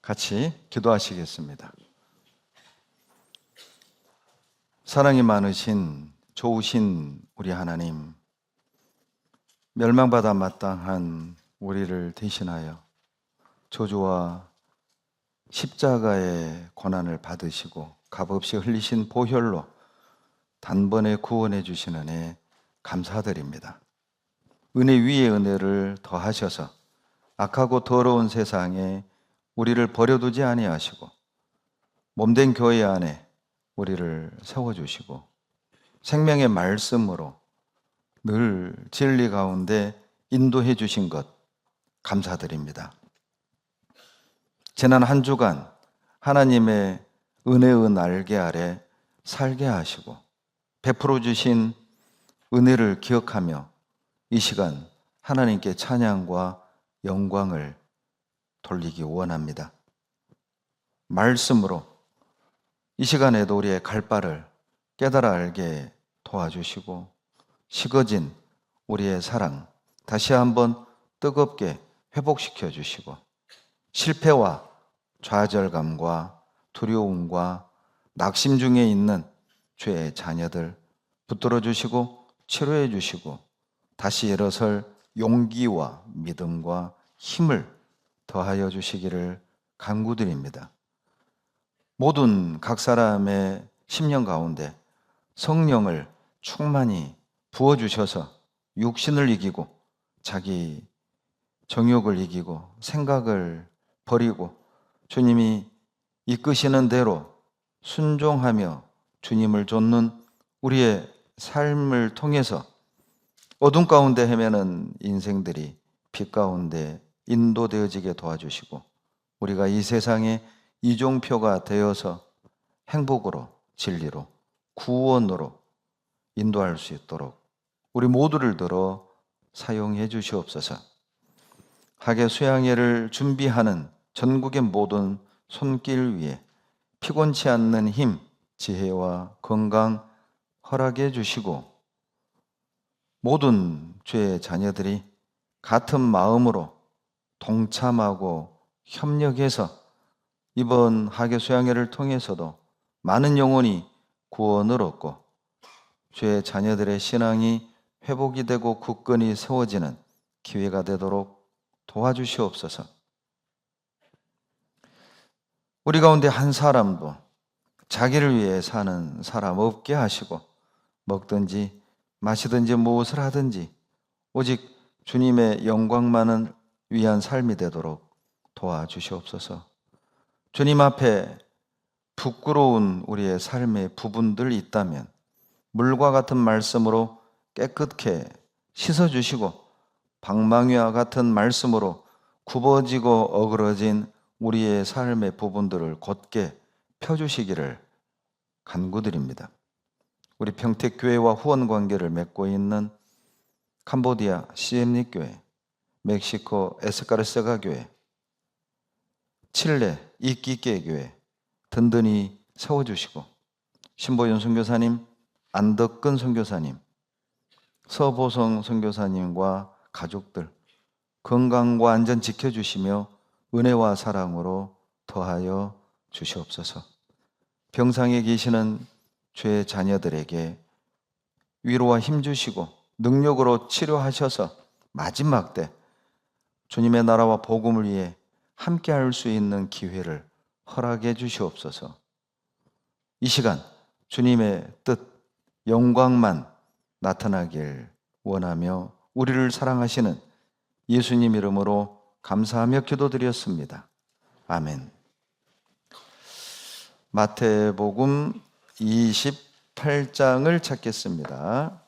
같이 기도하시겠습니다. 사랑이 많으신 좋으신 우리 하나님, 멸망받아 마땅한 우리를 대신하여 저주와 십자가의 고난을 받으시고 값없이 흘리신 보혈로 단번에 구원해 주신 은혜 감사드립니다. 은혜 위에 은혜를 더하셔서 악하고 더러운 세상에 우리를 버려두지 아니하시고 몸된 교회 안에 우리를 세워주시고 생명의 말씀으로 늘 진리 가운데 인도해 주신 것 감사드립니다. 지난 한 주간 하나님의 은혜의 날개 아래 살게 하시고 베풀어 주신 은혜를 기억하며 이 시간 하나님께 찬양과 영광을 돌리기 원합니다. 말씀으로 이 시간에도 우리의 갈 바를 깨달아 알게 도와주시고 식어진 우리의 사랑 다시 한번 뜨겁게 회복시켜 주시고 실패와 좌절감과 두려움과 낙심 중에 있는 죄의 자녀들 붙들어 주시고 치료해 주시고 다시 일어설 용기와 믿음과 힘을 더하여 주시기를 간구드립니다. 모든 각 사람의 심령 가운데 성령을 충만히 부어주셔서 육신을 이기고 자기 정욕을 이기고 생각을 버리고 주님이 이끄시는 대로 순종하며 주님을 좇는 우리의 삶을 통해서 어둠 가운데 헤매는 인생들이 빛 가운데 인도되어지게 도와주시고 우리가 이 세상의 이종표가 되어서 행복으로 진리로 구원으로 인도할 수 있도록 우리 모두를 들어 사용해 주시옵소서. 학예 수양회를 준비하는 전국의 모든 손길 위에 피곤치 않는 힘, 지혜와 건강 허락해 주시고 모든 죄의 자녀들이 같은 마음으로 동참하고 협력해서 이번 학예 수양회를 통해서도 많은 영혼이 구원을 얻고 죄의 자녀들의 신앙이 회복이 되고 굳건히 세워지는 기회가 되도록 도와주시옵소서. 우리 가운데 한 사람도 자기를 위해 사는 사람 없게 하시고 먹든지 마시든지 무엇을 하든지 오직 주님의 영광만을 위한 삶이 되도록 도와주시옵소서. 주님 앞에 부끄러운 우리의 삶의 부분들이 있다면 물과 같은 말씀으로 깨끗게 씻어주시고 방망이와 같은 말씀으로 굽어지고 어그러진 우리의 삶의 부분들을 곧게 펴주시기를 간구드립니다. 우리 평택교회와 후원관계를 맺고 있는 캄보디아 CM리교회, 멕시코 에스카르세가 교회, 칠레 이끼께 교회 든든히 세워주시고 신보윤 선교사님, 안덕근 선교사님, 서보성 선교사님과 가족들 건강과 안전 지켜주시며 은혜와 사랑으로 더하여 주시옵소서. 병상에 계시는 죄의 자녀들에게 위로와 힘 주시고 능력으로 치료하셔서 마지막 때 주님의 나라와 복음을 위해 함께 할 수 있는 기회를 허락해 주시옵소서. 이 시간 주님의 뜻, 영광만 나타나길 원하며 우리를 사랑하시는 예수님 이름으로 감사하며 기도드렸습니다. 아멘. 마태복음 28장을 찾겠습니다.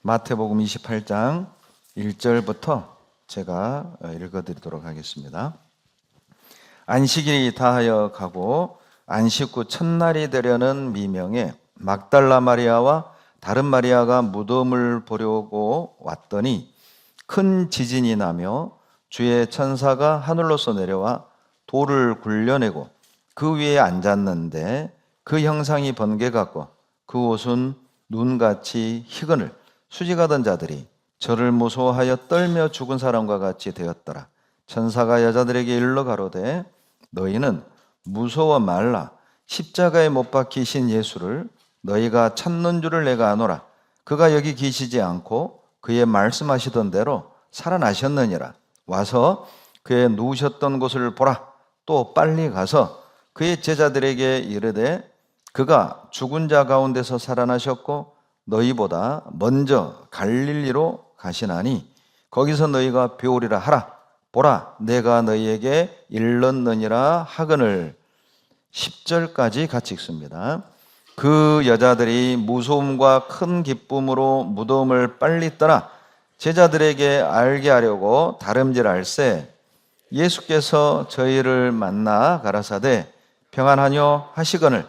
마태복음 28장 1절부터 제가 읽어드리도록 하겠습니다. 안식일이 다하여 가고 안식 후 첫날이 되려는 미명에 막달라 마리아와 다른 마리아가 무덤을 보려고 왔더니 큰 지진이 나며 주의 천사가 하늘로서 내려와 돌을 굴려내고 그 위에 앉았는데 그 형상이 번개 같고 그 옷은 눈같이 희건을 수직하던 자들이 저를 무서워하여 떨며 죽은 사람과 같이 되었더라. 천사가 여자들에게 일러 가로되 너희는 무서워 말라. 십자가에 못 박히신 예수를 너희가 찾는 줄을 내가 아노라. 그가 여기 계시지 않고 그의 말씀하시던 대로 살아나셨느니라. 와서 그의 누우셨던 곳을 보라. 또 빨리 가서 그의 제자들에게 이르되 그가 죽은 자 가운데서 살아나셨고 너희보다 먼저 갈릴리로 가시나니 거기서 너희가 배우리라 하라. 보라, 내가 너희에게 일렀느니라 하거늘. 10절까지 같이 읽습니다. 그 여자들이 무서움과 큰 기쁨으로 무덤을 빨리 떠나 제자들에게 알게 하려고 다름질할세 예수께서 저희를 만나 가라사대 평안하뇨 하시거늘.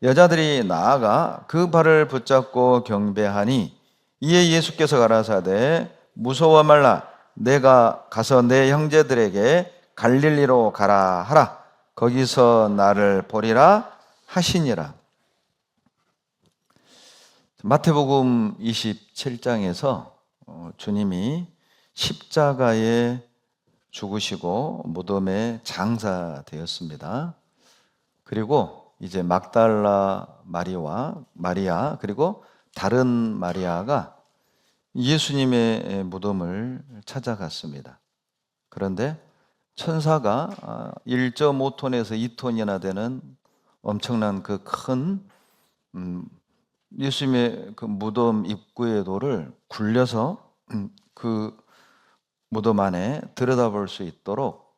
여자들이 나아가 그 발을 붙잡고 경배하니 이에 예수께서 가라사대 무서워 말라. 내가 가서 내 형제들에게 갈릴리로 가라 하라. 거기서 나를 보리라 하시니라. 마태복음 27장에서 주님이 십자가에 죽으시고 무덤에 장사되었습니다. 그리고 이제 막달라 마리아 그리고 다른 마리아가 예수님의 무덤을 찾아갔습니다. 그런데 천사가 1.5톤에서 2톤이나 되는 엄청난 그 큰 예수님의 그 무덤 입구의 돌을 굴려서 그 무덤 안에 들여다볼 수 있도록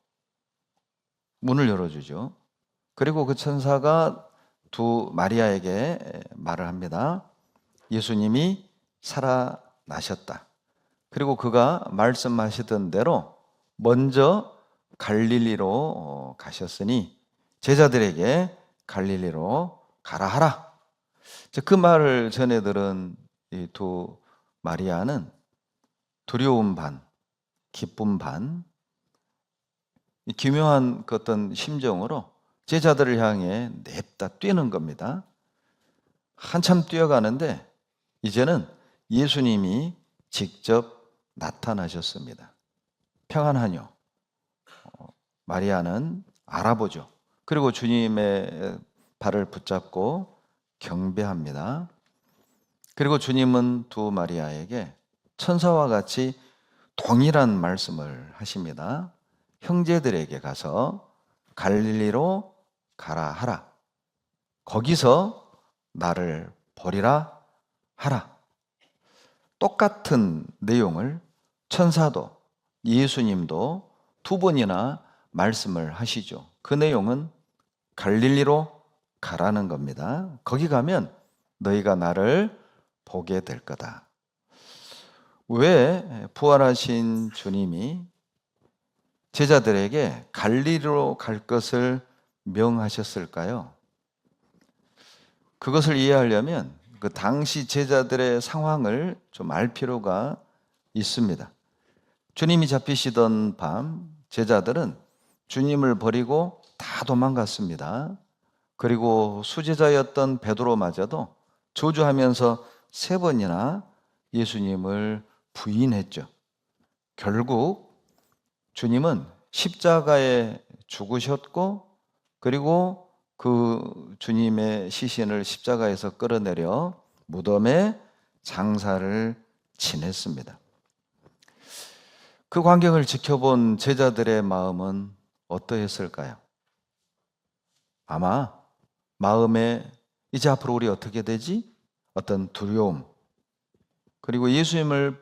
문을 열어주죠. 그리고 그 천사가 두 마리아에게 말을 합니다. 예수님이 살아나셨다. 그리고 그가 말씀하시던 대로 먼저 갈릴리로 가셨으니 제자들에게 갈릴리로 가라 하라. 그 말을 전해 들은 이 두 마리아는 두려움 반, 기쁨 반, 기묘한 그 어떤 심정으로 제자들을 향해 냅다 뛰는 겁니다. 한참 뛰어가는데 이제는 예수님이 직접 나타나셨습니다. 평안하뇨. 마리아는 알아보죠. 그리고 주님의 발을 붙잡고 경배합니다. 그리고 주님은 두 마리아에게 천사와 같이 동일한 말씀을 하십니다. 형제들에게 가서 갈릴리로 가라 하라. 거기서 나를 보리라 하라. 똑같은 내용을 천사도 예수님도 두 번이나 말씀을 하시죠. 그 내용은 갈릴리로 가라는 겁니다. 거기 가면 너희가 나를 보게 될 거다. 왜 부활하신 주님이 제자들에게 갈릴리로 갈 것을 명하셨을까요? 그것을 이해하려면 그 당시 제자들의 상황을 좀 알 필요가 있습니다. 주님이 잡히시던 밤 제자들은 주님을 버리고 다 도망갔습니다. 그리고 수제자였던 베드로마저도 저주하면서 3번이나 예수님을 부인했죠. 결국 주님은 십자가에 죽으셨고 그리고 그 주님의 시신을 십자가에서 끌어내려 무덤에 장사를 지냈습니다. 그 광경을 지켜본 제자들의 마음은 어떠했을까요? 아마 마음에 이제 앞으로 우리 어떻게 되지? 어떤 두려움, 그리고 예수님을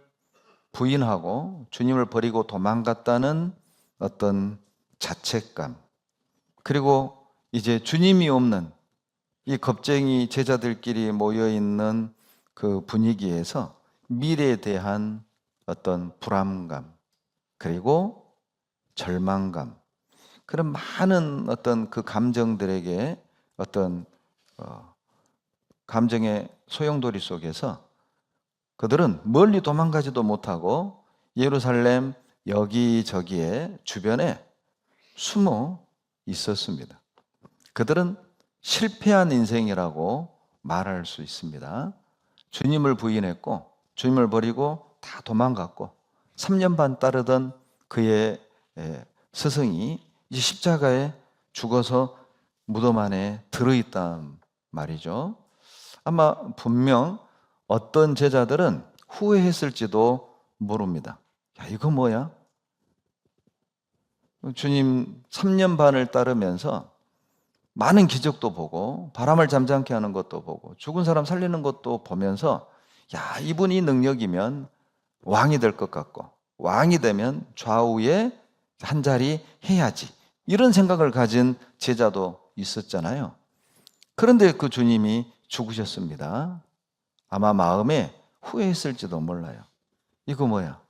부인하고 주님을 버리고 도망갔다는 어떤 자책감, 그리고 이제 주님이 없는 이 겁쟁이 제자들끼리 모여있는 그 분위기에서 미래에 대한 어떤 불안감, 그리고 절망감, 그런 많은 어떤 그 감정들에게 어떤 감정의 소용돌이 속에서 그들은 멀리 도망가지도 못하고 예루살렘 여기저기에 주변에 숨어 있었습니다. 그들은 실패한 인생이라고 말할 수 있습니다. 주님을 부인했고 주님을 버리고 다 도망갔고 3년 반 따르던 그의 스승이 이 십자가에 죽어서 무덤 안에 들어있단 말이죠. 아마 분명 어떤 제자들은 후회했을지도 모릅니다. 야, 이거 뭐야? 주님 3년 반을 따르면서 많은 기적도 보고 바람을 잠잠케 하는 것도 보고 죽은 사람 살리는 것도 보면서 야, 이분이 능력이면 왕이 될 것 같고 왕이 되면 좌우에 한 자리 해야지, 이런 생각을 가진 제자도 있었잖아요. 그런데 그 주님이 죽으셨습니다. 아마 마음에 후회했을지도 몰라요. 이거 뭐야?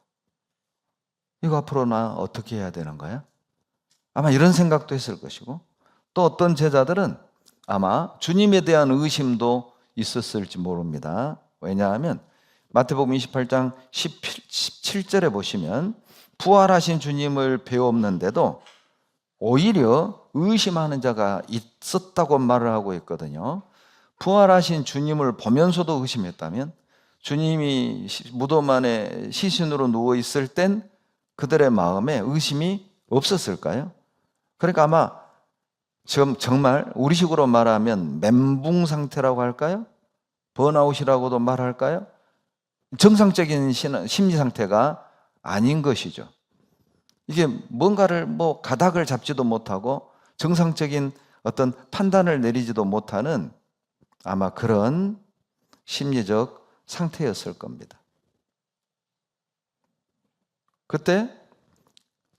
이거 앞으로 나 어떻게 해야 되는 거야? 아마 이런 생각도 했을 것이고, 또 어떤 제자들은 아마 주님에 대한 의심도 있었을지 모릅니다. 왜냐하면 마태복음 28장 17절에 보시면 부활하신 주님을 배웠는데도 오히려 의심하는 자가 있었다고 말을 하고 있거든요. 부활하신 주님을 보면서도 의심했다면 주님이 무덤 안에 시신으로 누워 있을 땐 그들의 마음에 의심이 없었을까요? 그러니까 아마 지금 정말 우리식으로 말하면 멘붕 상태라고 할까요? 번아웃이라고도 말할까요? 정상적인 심리 상태가 아닌 것이죠. 이게 뭔가를 가닥을 잡지도 못하고 정상적인 어떤 판단을 내리지도 못하는 아마 그런 심리적 상태였을 겁니다. 그때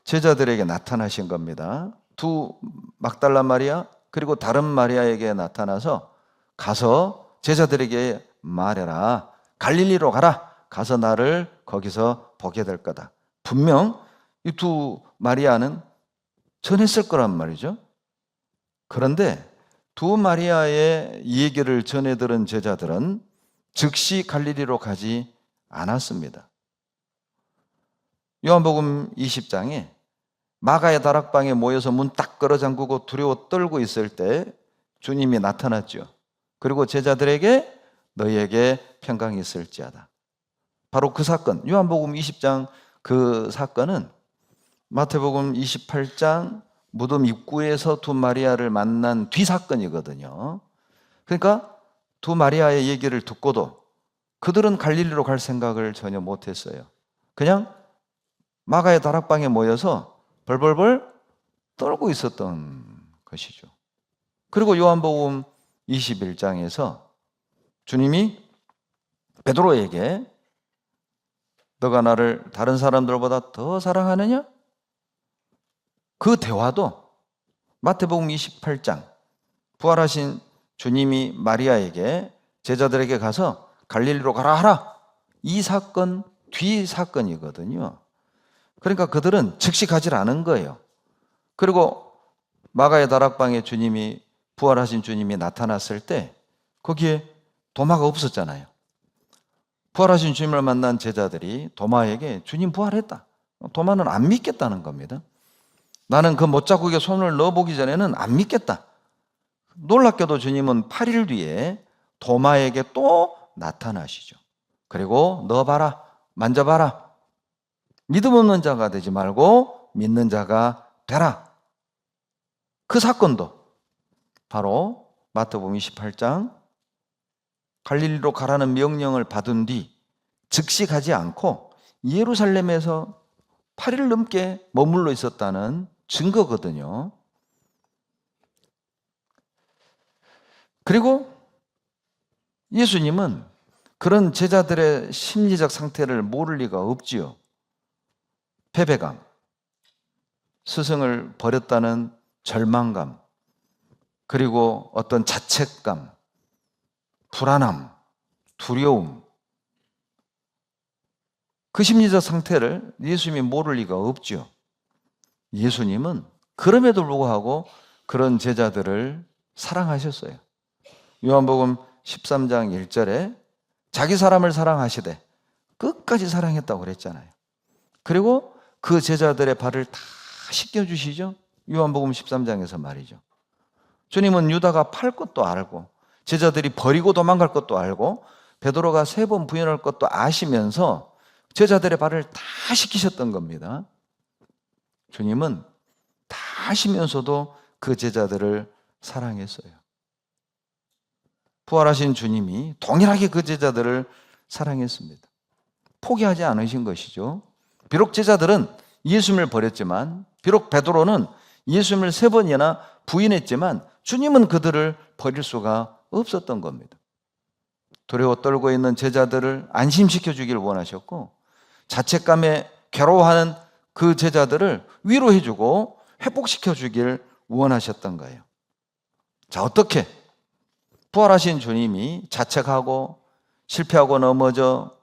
제자들에게 나타나신 겁니다. 두 막달라 마리아 그리고 다른 마리아에게 나타나서 가서 제자들에게 말해라. 갈릴리로 가라. 가서 나를 거기서 보게 될 거다. 분명 이 두 마리아는 전했을 거란 말이죠. 그런데 두 마리아의 이 얘기를 전해 들은 제자들은 즉시 갈릴리로 가지 않았습니다. 요한복음 20장에 마가의 다락방에 모여서 문 딱 걸어 잠그고 두려워 떨고 있을 때 주님이 나타났죠. 그리고 제자들에게 너희에게 평강이 있을지어다. 바로 그 사건, 요한복음 20장 그 사건은 마태복음 28장 무덤 입구에서 두 마리아를 만난 뒤 사건이거든요. 그러니까 두 마리아의 얘기를 듣고도 그들은 갈릴리로 갈 생각을 전혀 못했어요. 그냥 마가의 다락방에 모여서 벌벌벌 떨고 있었던 것이죠. 그리고 요한복음 21장에서 주님이 베드로에게 너가 나를 다른 사람들보다 더 사랑하느냐? 그 대화도 마태복음 28장 부활하신 주님이 마리아에게 제자들에게 가서 갈릴리로 가라 하라, 이 사건 뒤 사건이거든요. 그러니까 그들은 즉시 가지 않은 거예요. 그리고 마가의 다락방에 주님이 부활하신 주님이 나타났을 때 거기에 도마가 없었잖아요. 부활하신 주님을 만난 제자들이 도마에게 주님 부활했다. 도마는 안 믿겠다는 겁니다. 나는 그 못자국에 손을 넣어보기 전에는 안 믿겠다. 놀랍게도 주님은 8일 뒤에 도마에게 또 나타나시죠. 그리고 넣어봐라, 만져봐라. 믿음 없는 자가 되지 말고 믿는 자가 되라. 그 사건도 바로 마태복음 28장 갈릴리로 가라는 명령을 받은 뒤 즉시 가지 않고 예루살렘에서 8일 넘게 머물러 있었다는 증거거든요. 그리고 예수님은 그런 제자들의 심리적 상태를 모를 리가 없지요. 패배감, 스승을 버렸다는 절망감, 그리고 어떤 자책감, 불안함, 두려움, 그 심리적 상태를 예수님이 모를 리가 없죠. 예수님은 그럼에도 불구하고 그런 제자들을 사랑하셨어요. 요한복음 13장 1절에 자기 사람을 사랑하시되 끝까지 사랑했다고 그랬잖아요. 그리고 그 제자들의 발을 다 씻겨주시죠. 요한복음 13장에서 말이죠. 주님은 유다가 팔 것도 알고 제자들이 버리고 도망갈 것도 알고 베드로가 3번 부인할 것도 아시면서 제자들의 발을 다 씻기셨던 겁니다. 주님은 다 아시면서도 그 제자들을 사랑했어요. 부활하신 주님이 동일하게 그 제자들을 사랑했습니다. 포기하지 않으신 것이죠. 비록 제자들은 예수님을 버렸지만, 비록 베드로는 예수님을 3번이나 부인했지만 주님은 그들을 버릴 수가 없었던 겁니다. 두려워 떨고 있는 제자들을 안심시켜 주길 원하셨고, 자책감에 괴로워하는 그 제자들을 위로해 주고 회복시켜 주길 원하셨던 거예요. 자, 어떻게 부활하신 주님이 자책하고 실패하고 넘어져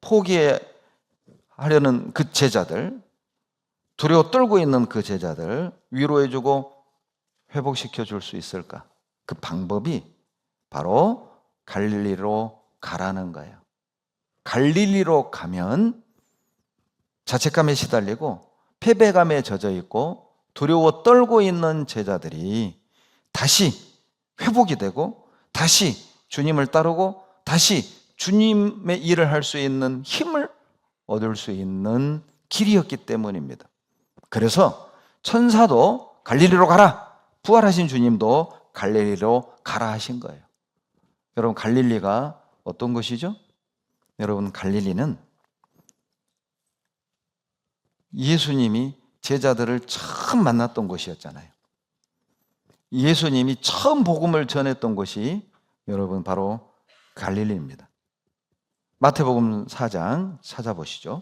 포기하려는 그 제자들, 두려워 떨고 있는 그 제자들 위로해 주고 회복시켜 줄 수 있을까? 그 방법이 바로 갈릴리로 가라는 거예요. 갈릴리로 가면 자책감에 시달리고 패배감에 젖어 있고 두려워 떨고 있는 제자들이 다시 회복이 되고 다시 주님을 따르고 다시 주님의 일을 할 수 있는 힘을 얻을 수 있는 길이었기 때문입니다. 그래서 천사도 갈릴리로 가라, 부활하신 주님도 갈릴리로 가라 하신 거예요. 여러분, 갈릴리가 어떤 것이죠? 여러분, 갈릴리는 예수님이 제자들을 처음 만났던 곳이었잖아요. 예수님이 처음 복음을 전했던 곳이 여러분 바로 갈릴리입니다. 마태복음 4장 찾아보시죠.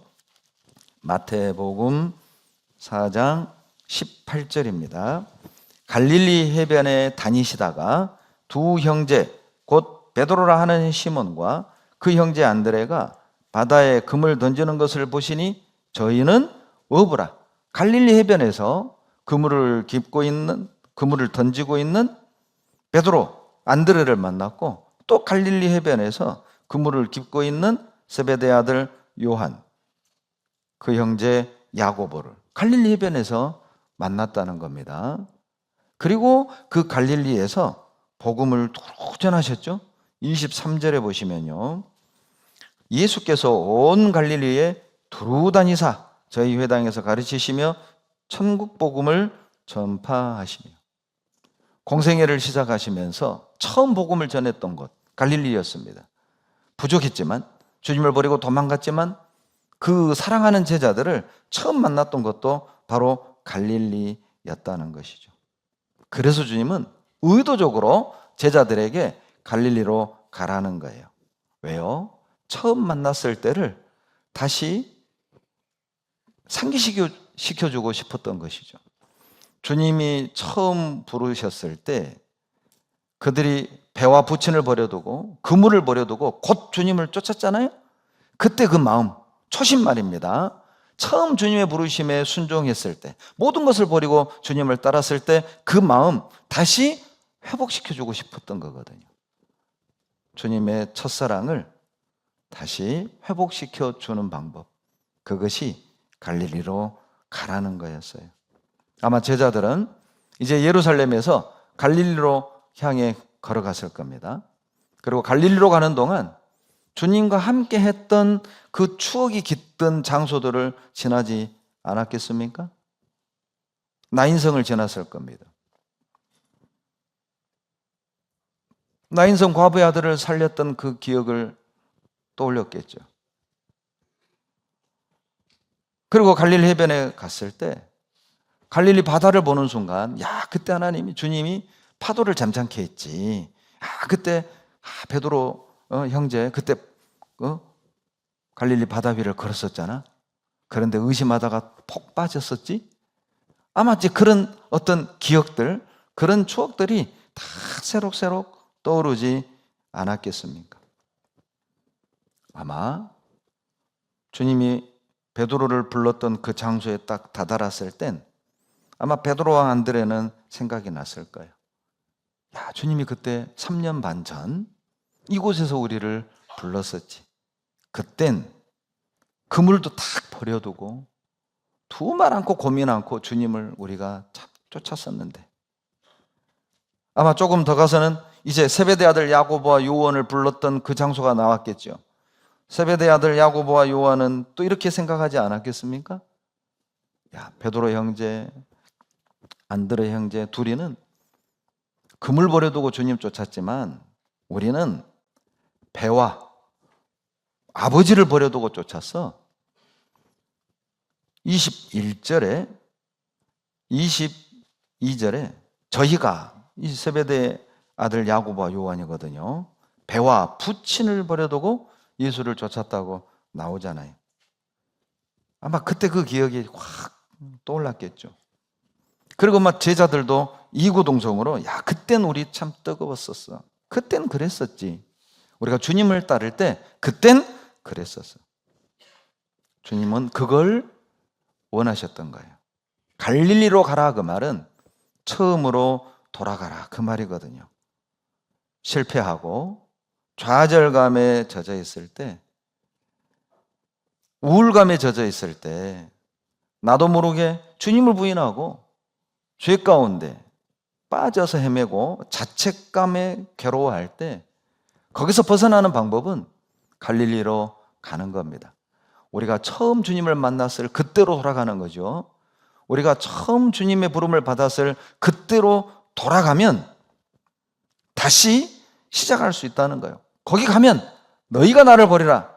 마태복음 4장 18절입니다. 갈릴리 해변에 다니시다가 두 형제 곧 베드로라 하는 시몬과 그 형제 안드레가 바다에 금을 던지는 것을 보시니 저희는 어부라. 갈릴리 해변에서 그물을 던지고 있는 베드로, 안드레를 만났고, 또 갈릴리 해변에서 그물을 깁고 있는 세베대 아들 요한, 그 형제 야고보를 갈릴리 해변에서 만났다는 겁니다. 그리고 그 갈릴리에서 복음을 두루 전하셨죠. 23절에 보시면요, 예수께서 온 갈릴리에 두루 다니사 저희 회당에서 가르치시며 천국 복음을 전파하시며, 공생애를 시작하시면서 처음 복음을 전했던 곳 갈릴리였습니다. 부족했지만, 주님을 버리고 도망갔지만 그 사랑하는 제자들을 처음 만났던 것도 바로 갈릴리였다는 것이죠. 그래서 주님은 의도적으로 제자들에게 갈릴리로 가라는 거예요. 왜요? 처음 만났을 때를 다시 상기시켜주고 싶었던 것이죠. 주님이 처음 부르셨을 때 그들이 배와 부친을 버려두고 그물을 버려두고 곧 주님을 쫓았잖아요. 그때 그 마음, 초심 말입니다. 처음 주님의 부르심에 순종했을 때, 모든 것을 버리고 주님을 따랐을 때 그 마음 다시 회복시켜주고 싶었던 거거든요. 주님의 첫사랑을 다시 회복시켜주는 방법, 그것이 갈릴리로 가라는 거였어요. 아마 제자들은 이제 예루살렘에서 갈릴리로 향해 걸어갔을 겁니다. 그리고 갈릴리로 가는 동안 주님과 함께 했던 그 추억이 깃든 장소들을 지나지 않았겠습니까? 나인성을 지났을 겁니다. 나인성 과부의 아들을 살렸던 그 기억을 떠올렸겠죠. 그리고 갈릴리 해변에 갔을 때 갈릴리 바다를 보는 순간, 야, 그때 하나님이, 주님이 파도를 잠잠케 했지. 그때 베드로 형제 그때 갈릴리 바다 위를 걸었었잖아. 그런데 의심하다가 폭 빠졌었지. 아마 이제 그런 어떤 기억들, 그런 추억들이 다 새록새록 떠오르지 않았겠습니까? 아마 주님이 베드로를 불렀던 그 장소에 딱 다다랐을 땐 아마 베드로와 안드레는 생각이 났을 거예요. 야, 주님이 그때 3년 반 전 이곳에서 우리를 불렀었지. 그땐 그물도 탁 버려두고 두말 않고 고민 않고 주님을 우리가 쫓았었는데, 아마 조금 더 가서는 이제 세베대 아들 야고보와 요한을 불렀던 그 장소가 나왔겠죠. 세베대 아들 야고보와 요한은 또 이렇게 생각하지 않았겠습니까? 야, 베드로 형제, 안드레 형제 둘이는 금을 버려두고 주님 쫓았지만 우리는 배와 아버지를 버려두고 쫓았어. 21절에 22절에 저희가 이 세베대 아들 야고보와 요한이거든요. 배와 부친을 버려두고 예수를 쫓았다고 나오잖아요. 아마 그때 그 기억이 확 떠올랐겠죠. 그리고 막 제자들도 이구동성으로 야, 그땐 우리 참 뜨거웠었어. 그땐 그랬었지. 우리가 주님을 따를 때 그땐 그랬었어. 주님은 그걸 원하셨던 거예요. 갈릴리로 가라 그 말은 처음으로 돌아가라 그 말이거든요. 실패하고 좌절감에 젖어 있을 때, 우울감에 젖어 있을 때, 나도 모르게 주님을 부인하고 죄 가운데 빠져서 헤매고 자책감에 괴로워할 때 거기서 벗어나는 방법은 갈릴리로 가는 겁니다. 우리가 처음 주님을 만났을 그때로 돌아가는 거죠. 우리가 처음 주님의 부름을 받았을 그때로 돌아가면 다시 시작할 수 있다는 거예요. 거기 가면 너희가 나를 버리라.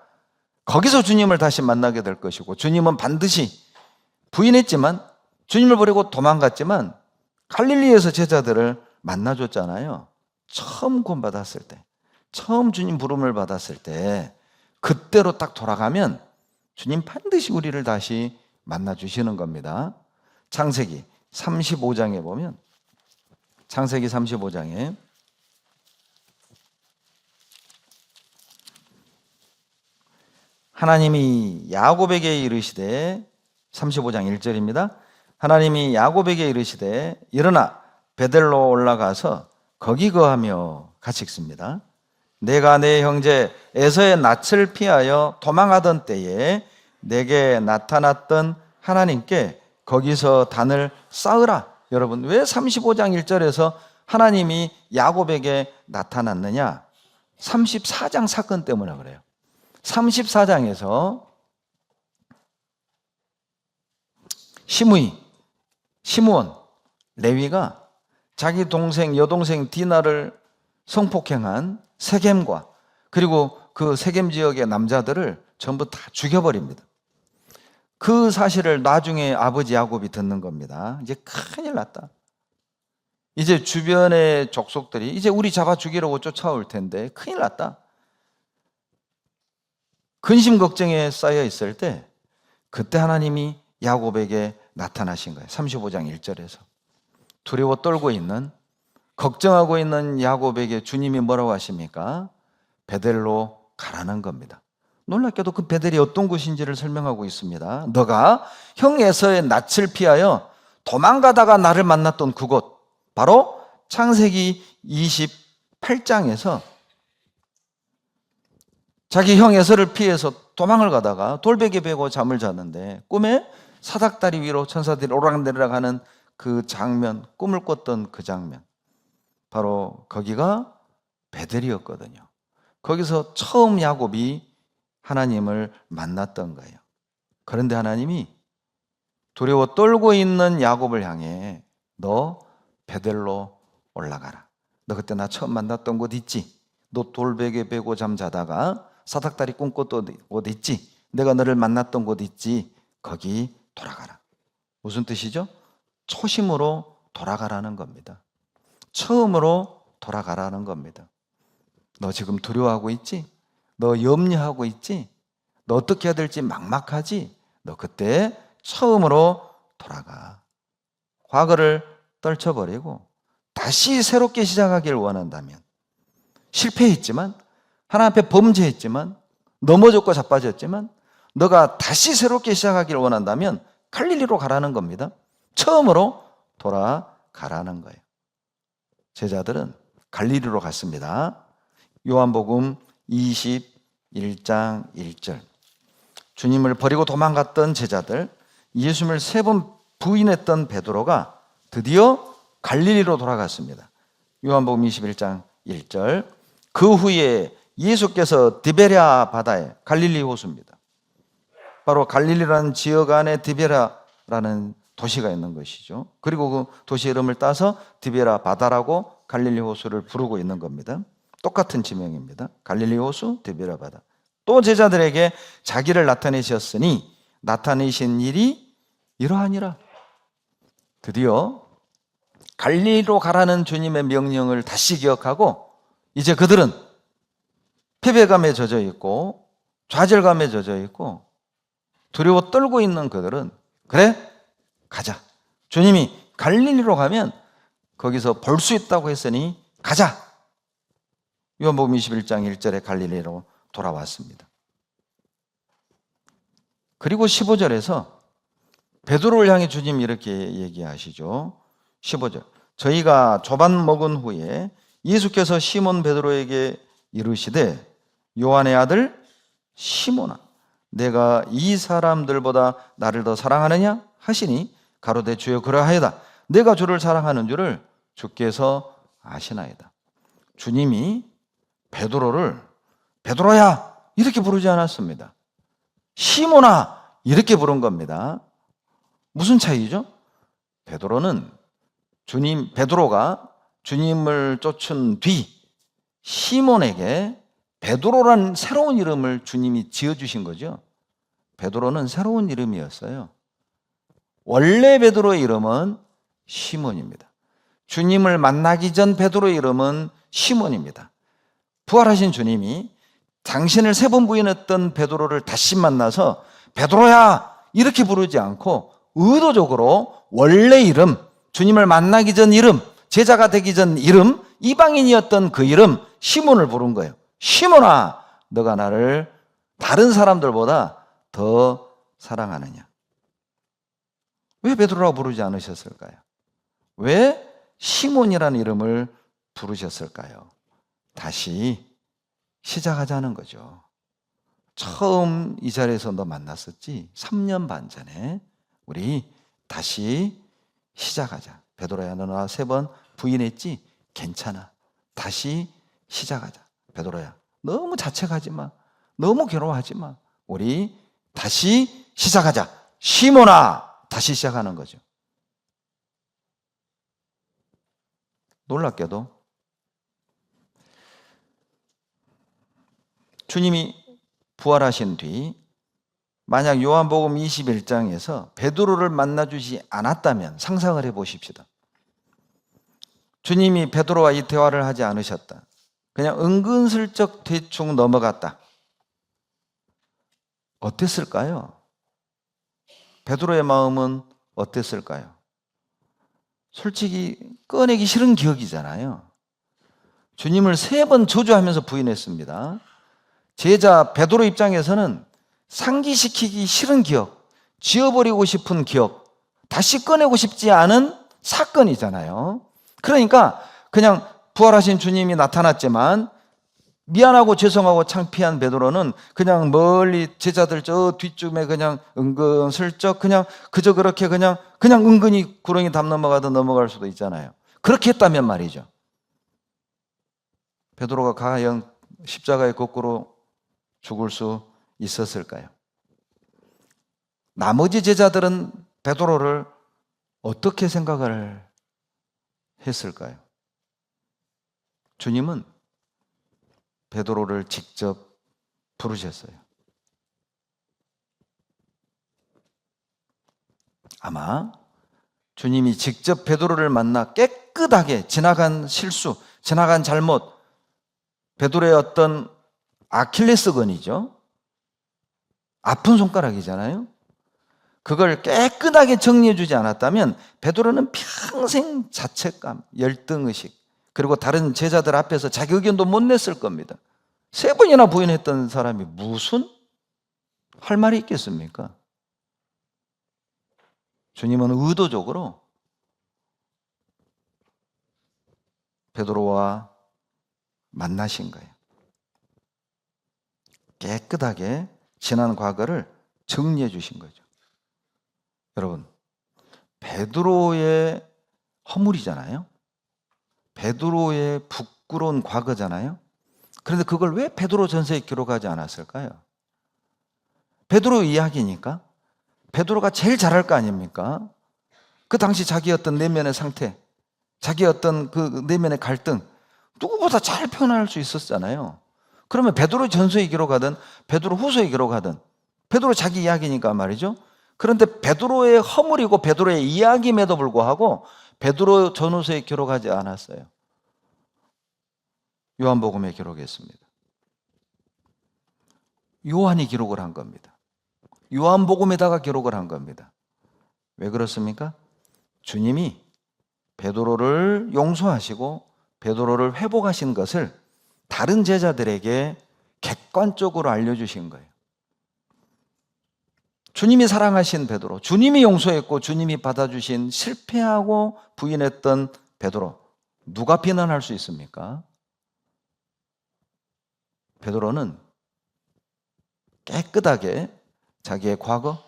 거기서 주님을 다시 만나게 될 것이고, 주님은 반드시 부인했지만, 주님을 버리고 도망갔지만 갈릴리에서 제자들을 만나줬잖아요. 처음 구원받았을 때, 처음 주님 부름을 받았을 때 그때로 딱 돌아가면 주님 반드시 우리를 다시 만나주시는 겁니다. 창세기 35장에 보면, 창세기 35장에 하나님이 야곱에게 이르시되, 35장 1절입니다. 하나님이 야곱에게 이르시되 일어나 베델로 올라가서 거기 거하며, 같이 읽습니다. 내가 내 형제 에서의 낯을 피하여 도망하던 때에 내게 나타났던 하나님께 거기서 단을 쌓으라. 여러분, 왜 35장 1절에서 하나님이 야곱에게 나타났느냐? 34장 사건 때문에 그래요. 34장에서 시므온, 레위가 자기 동생, 여동생 디나를 성폭행한 세겜과 그리고 그 세겜 지역의 남자들을 전부 다 죽여버립니다. 그 사실을 나중에 아버지 야곱이 듣는 겁니다. 이제 큰일 났다. 이제 주변의 족속들이 이제 우리 잡아 죽이려고 쫓아올 텐데 큰일 났다. 근심 걱정에 쌓여 있을 때 그때 하나님이 야곱에게 나타나신 거예요. 35장 1절에서 두려워 떨고 있는, 걱정하고 있는 야곱에게 주님이 뭐라고 하십니까? 베델로 가라는 겁니다. 놀랍게도 그 베델이 어떤 곳인지를 설명하고 있습니다. 너가 형 에서의 낯을 피하여 도망가다가 나를 만났던 그곳, 바로 창세기 28장에서 자기 형 에서를 피해서 도망을 가다가 돌베개 베고 잠을 잤는데 꿈에 사닥다리 위로 천사들이 오락내리락 하는 그 장면, 꿈을 꿨던 그 장면, 바로 거기가 베델이었거든요. 거기서 처음 야곱이 하나님을 만났던 거예요. 그런데 하나님이 두려워 떨고 있는 야곱을 향해 너 베델로 올라가라. 너 그때 나 처음 만났던 곳 있지? 너 돌베개 베고 잠자다가 사닥다리 꿈꿨던 곳 있지? 내가 너를 만났던 곳 있지? 거기 돌아가라. 무슨 뜻이죠? 초심으로 돌아가라는 겁니다. 처음으로 돌아가라는 겁니다. 너 지금 두려워하고 있지? 너 염려하고 있지? 너 어떻게 해야 될지 막막하지? 너 그때 처음으로 돌아가. 과거를 떨쳐버리고 다시 새롭게 시작하기를 원한다면, 실패했지만, 하나님 앞에 범죄했지만, 넘어졌고 자빠졌지만, 너가 다시 새롭게 시작하기를 원한다면 갈릴리로 가라는 겁니다. 처음으로 돌아가라는 거예요. 제자들은 갈릴리로 갔습니다. 요한복음 21장 1절. 주님을 버리고 도망갔던 제자들, 예수님을 3번 부인했던 베드로가 드디어 갈릴리로 돌아갔습니다. 요한복음 21장 1절. 그 후에 예수께서 디베랴 바다에, 갈릴리 호수입니다. 바로 갈릴리라는 지역 안에 디베랴라는 도시가 있는 것이죠. 그리고 그 도시 이름을 따서 디베랴 바다라고 갈릴리 호수를 부르고 있는 겁니다. 똑같은 지명입니다. 갈릴리 호수, 디베랴 바다. 또 제자들에게 자기를 나타내셨으니 나타내신 일이 이러하니라. 드디어 갈릴리로 가라는 주님의 명령을 다시 기억하고 이제 그들은 패배감에 젖어 있고 좌절감에 젖어 있고 두려워 떨고 있는 그들은 그래? 가자. 주님이 갈릴리로 가면 거기서 볼 수 있다고 했으니 가자. 요한복음 21장 1절에 갈릴리로 돌아왔습니다. 그리고 15절에서 베드로를 향해 주님이 이렇게 얘기하시죠. 15절. 저희가 조반 먹은 후에 예수께서 시몬 베드로에게 이르시되 요한의 아들 시몬아 내가 이 사람들보다 나를 더 사랑하느냐 하시니 가로되 주여 그러하여다. 내가 주를 사랑하는 줄을 주께서 아시나이다. 주님이 베드로를 베드로야 이렇게 부르지 않았습니다. 시몬아 이렇게 부른 겁니다. 무슨 차이죠? 베드로가 주님을 쫓은 뒤 시몬에게 베드로란 새로운 이름을 주님이 지어주신 거죠. 베드로는 새로운 이름이었어요. 원래 베드로의 이름은 시몬입니다. 주님을 만나기 전 베드로의 이름은 시몬입니다. 부활하신 주님이 당신을 3번 부인했던 베드로를 다시 만나서 베드로야 이렇게 부르지 않고 의도적으로 원래 이름, 주님을 만나기 전 이름, 제자가 되기 전 이름, 이방인이었던 그 이름 시몬을 부른 거예요. 시몬아 너가 나를 다른 사람들보다 더 사랑하느냐. 왜 베드로라고 부르지 않으셨을까요? 왜 시몬이라는 이름을 부르셨을까요? 다시 시작하자는 거죠. 처음 이 자리에서 너 만났었지? 3년 반 전에 우리 다시 시작하자. 베드로야 너 나 3번 부인했지? 괜찮아. 다시 시작하자. 베드로야 너무 자책하지 마. 너무 괴로워하지 마. 우리 다시 시작하자. 시몬아 다시 시작하는 거죠. 놀랍게도 주님이 부활하신 뒤 만약 요한복음 21장에서 베드로를 만나주지 않았다면 상상을 해보십시다. 주님이 베드로와 이 대화를 하지 않으셨다. 그냥 은근슬쩍 대충 넘어갔다. 어땠을까요? 베드로의 마음은 어땠을까요? 솔직히 꺼내기 싫은 기억이잖아요. 주님을 3번 저주하면서 부인했습니다. 제자 베드로 입장에서는 상기시키기 싫은 기억, 지워버리고 싶은 기억, 다시 꺼내고 싶지 않은 사건이잖아요. 그러니까 그냥 부활하신 주님이 나타났지만 미안하고 죄송하고 창피한 베드로는 그냥 멀리 제자들 저 뒷쯤에 그냥 은근슬쩍 그냥 그저 그렇게 그냥 은근히 구렁이 담 넘어가듯 넘어갈 수도 있잖아요. 그렇게 했다면 말이죠. 베드로가 과연 십자가에 거꾸로 죽을 수 있었을까요? 나머지 제자들은 베드로를 어떻게 생각을 했을까요? 주님은 베드로를 직접 부르셨어요. 아마 주님이 직접 베드로를 만나 깨끗하게 지나간 실수, 지나간 잘못, 베드로의 어떤 아킬레스건이죠. 아픈 손가락이잖아요. 그걸 깨끗하게 정리해 주지 않았다면 베드로는 평생 자책감, 열등의식, 그리고 다른 제자들 앞에서 자기 의견도 못 냈을 겁니다. 3번이나 부인했던 사람이 무슨 할 말이 있겠습니까? 주님은 의도적으로 베드로와 만나신 거예요. 깨끗하게 지난 과거를 정리해 주신 거죠. 여러분, 베드로의 허물이잖아요. 베드로의 부끄러운 과거잖아요. 그런데 그걸 왜 베드로전서에 기록하지 않았을까요? 베드로 이야기니까. 베드로가 제일 잘할 거 아닙니까? 그 당시 자기 어떤 내면의 상태, 자기 어떤 그 내면의 갈등, 누구보다 잘 표현할 수 있었잖아요. 그러면 베드로 전서에 기록하든 베드로 후서에 기록하든 베드로 자기 이야기니까 말이죠. 그런데 베드로의 허물이고 베드로의 이야기임에도 불구하고 베드로 전후서에 기록하지 않았어요. 요한복음에 기록했습니다. 요한이 기록을 한 겁니다. 요한복음에다가 기록을 한 겁니다. 왜 그렇습니까? 주님이 베드로를 용서하시고 베드로를 회복하신 것을 다른 제자들에게 객관적으로 알려주신 거예요. 주님이 사랑하신 베드로, 주님이 용서했고 주님이 받아주신 실패하고 부인했던 베드로, 누가 비난할 수 있습니까? 베드로는 깨끗하게 자기의 과거,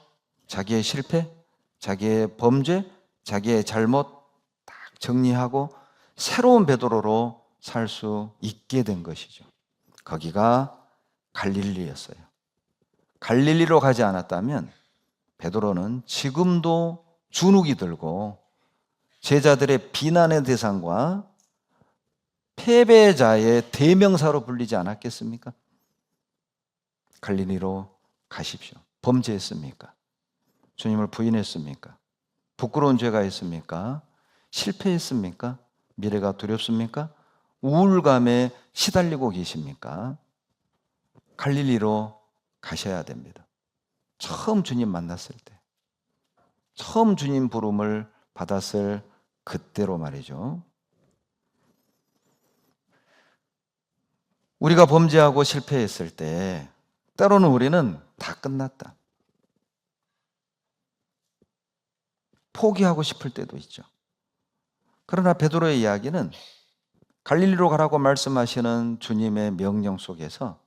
자기의 실패, 자기의 범죄, 자기의 잘못 딱 정리하고 새로운 베드로로 살 수 있게 된 것이죠. 거기가 갈릴리였어요. 갈릴리로 가지 않았다면 베드로는 지금도 주눅이 들고 제자들의 비난의 대상과 패배자의 대명사로 불리지 않았겠습니까? 갈릴리로 가십시오. 범죄했습니까? 주님을 부인했습니까? 부끄러운 죄가 있습니까? 실패했습니까? 미래가 두렵습니까? 우울감에 시달리고 계십니까? 갈릴리로 가셔야 됩니다. 처음 주님 만났을 때, 처음 주님 부름을 받았을 그때로 말이죠. 우리가 범죄하고 실패했을 때 때로는 우리는 다 끝났다, 포기하고 싶을 때도 있죠. 그러나 베드로의 이야기는 갈릴리로 가라고 말씀하시는 주님의 명령 속에서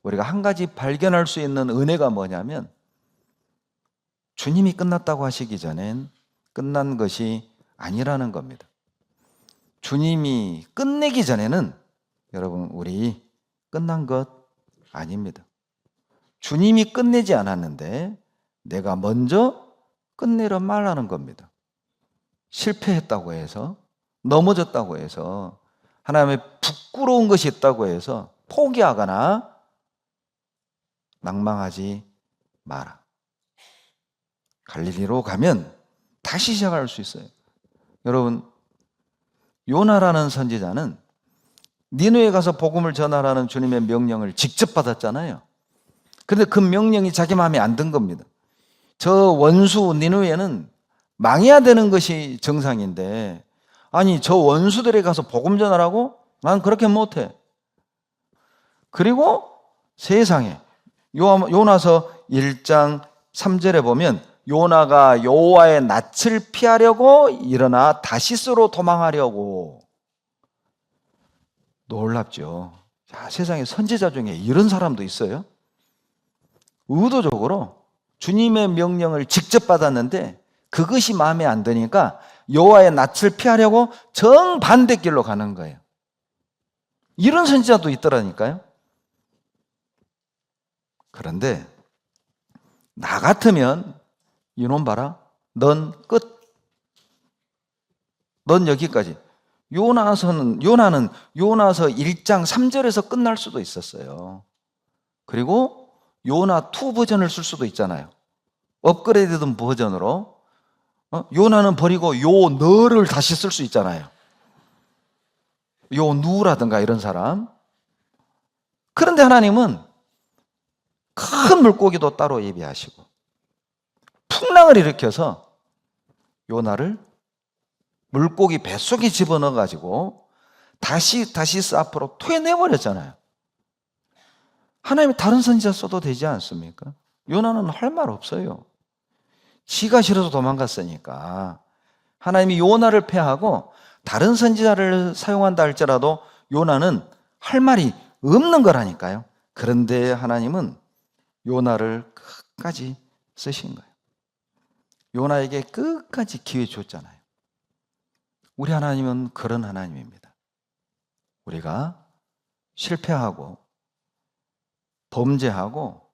우리가 한 가지 발견할 수 있는 은혜가 뭐냐면, 주님이 끝났다고 하시기 전엔 끝난 것이 아니라는 겁니다. 주님이 끝내기 전에는 여러분, 우리 끝난 것 아닙니다. 주님이 끝내지 않았는데 내가 먼저 끝내려 말하는 겁니다. 실패했다고 해서, 넘어졌다고 해서, 하나님의 부끄러운 것이 있다고 해서 포기하거나 낭망하지 마라. 갈릴리로 가면 다시 시작할 수 있어요. 여러분, 요나라는 선지자는 니느웨에 가서 복음을 전하라는 주님의 명령을 직접 받았잖아요. 그런데 그 명령이 자기 마음에 안 든 겁니다. 저 원수 니느웨는 망해야 되는 것이 정상인데, 아니 저 원수들에 가서 복음 전하라고? 난 그렇게 못해. 그리고 세상에 요나서 1장 3절에 보면 요나가 여호와의 낯을 피하려고 일어나 다시스로 도망하려고. 놀랍죠. 자, 세상에 선지자 중에 이런 사람도 있어요. 의도적으로 주님의 명령을 직접 받았는데 그것이 마음에 안 드니까 여호와의 낯을 피하려고 정반대 길로 가는 거예요. 이런 선지자도 있더라니까요. 그런데 나 같으면 이놈 봐라, 넌 끝, 넌 여기까지. 요나는 요나서 1장 3절에서 끝날 수도 있었어요. 그리고 요나 2 버전을 쓸 수도 있잖아요. 업그레이드된 버전으로. 요나는 버리고 요 너를 다시 쓸 수 있잖아요. 요 누라든가 이런 사람. 그런데 하나님은 큰 물고기도 따로 예비하시고 풍랑을 일으켜서 요나를 물고기 뱃속에 집어넣어 가지고 다시 앞으로 토해내버렸잖아요. 하나님이 다른 선지자 써도 되지 않습니까? 요나는 할 말 없어요. 지가 싫어서 도망갔으니까. 하나님이 요나를 폐하고 다른 선지자를 사용한다 할지라도 요나는 할 말이 없는 거라니까요. 그런데 하나님은 요나를 끝까지 쓰신 거예요. 요나에게 끝까지 기회 줬잖아요. 우리 하나님은 그런 하나님입니다. 우리가 실패하고 범죄하고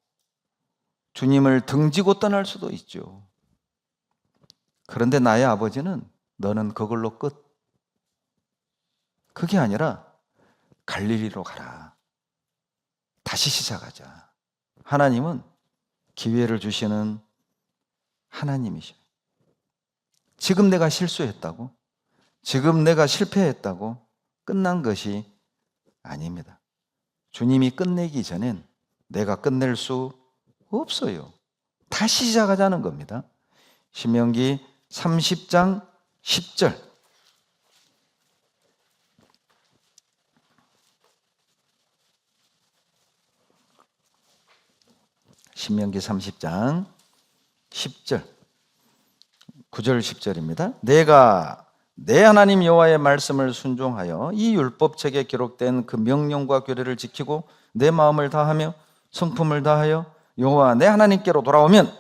주님을 등지고 떠날 수도 있죠. 그런데 나의 아버지는 너는 그걸로 끝. 그게 아니라 갈릴리로 가라. 다시 시작하자. 하나님은 기회를 주시는 하나님이셔요. 지금 내가 실수했다고, 지금 내가 실패했다고 끝난 것이 아닙니다. 주님이 끝내기 전엔 내가 끝낼 수 없어요. 다시 시작하자는 겁니다. 신명기 30장 10절. 신명기 30장 10절, 9절 10절입니다. 내가 내 하나님 여호와의 말씀을 순종하여 이 율법책에 기록된 그 명령과 규례를 지키고 내 마음을 다하며 성품을 다하여 여호와 내 하나님께로 돌아오면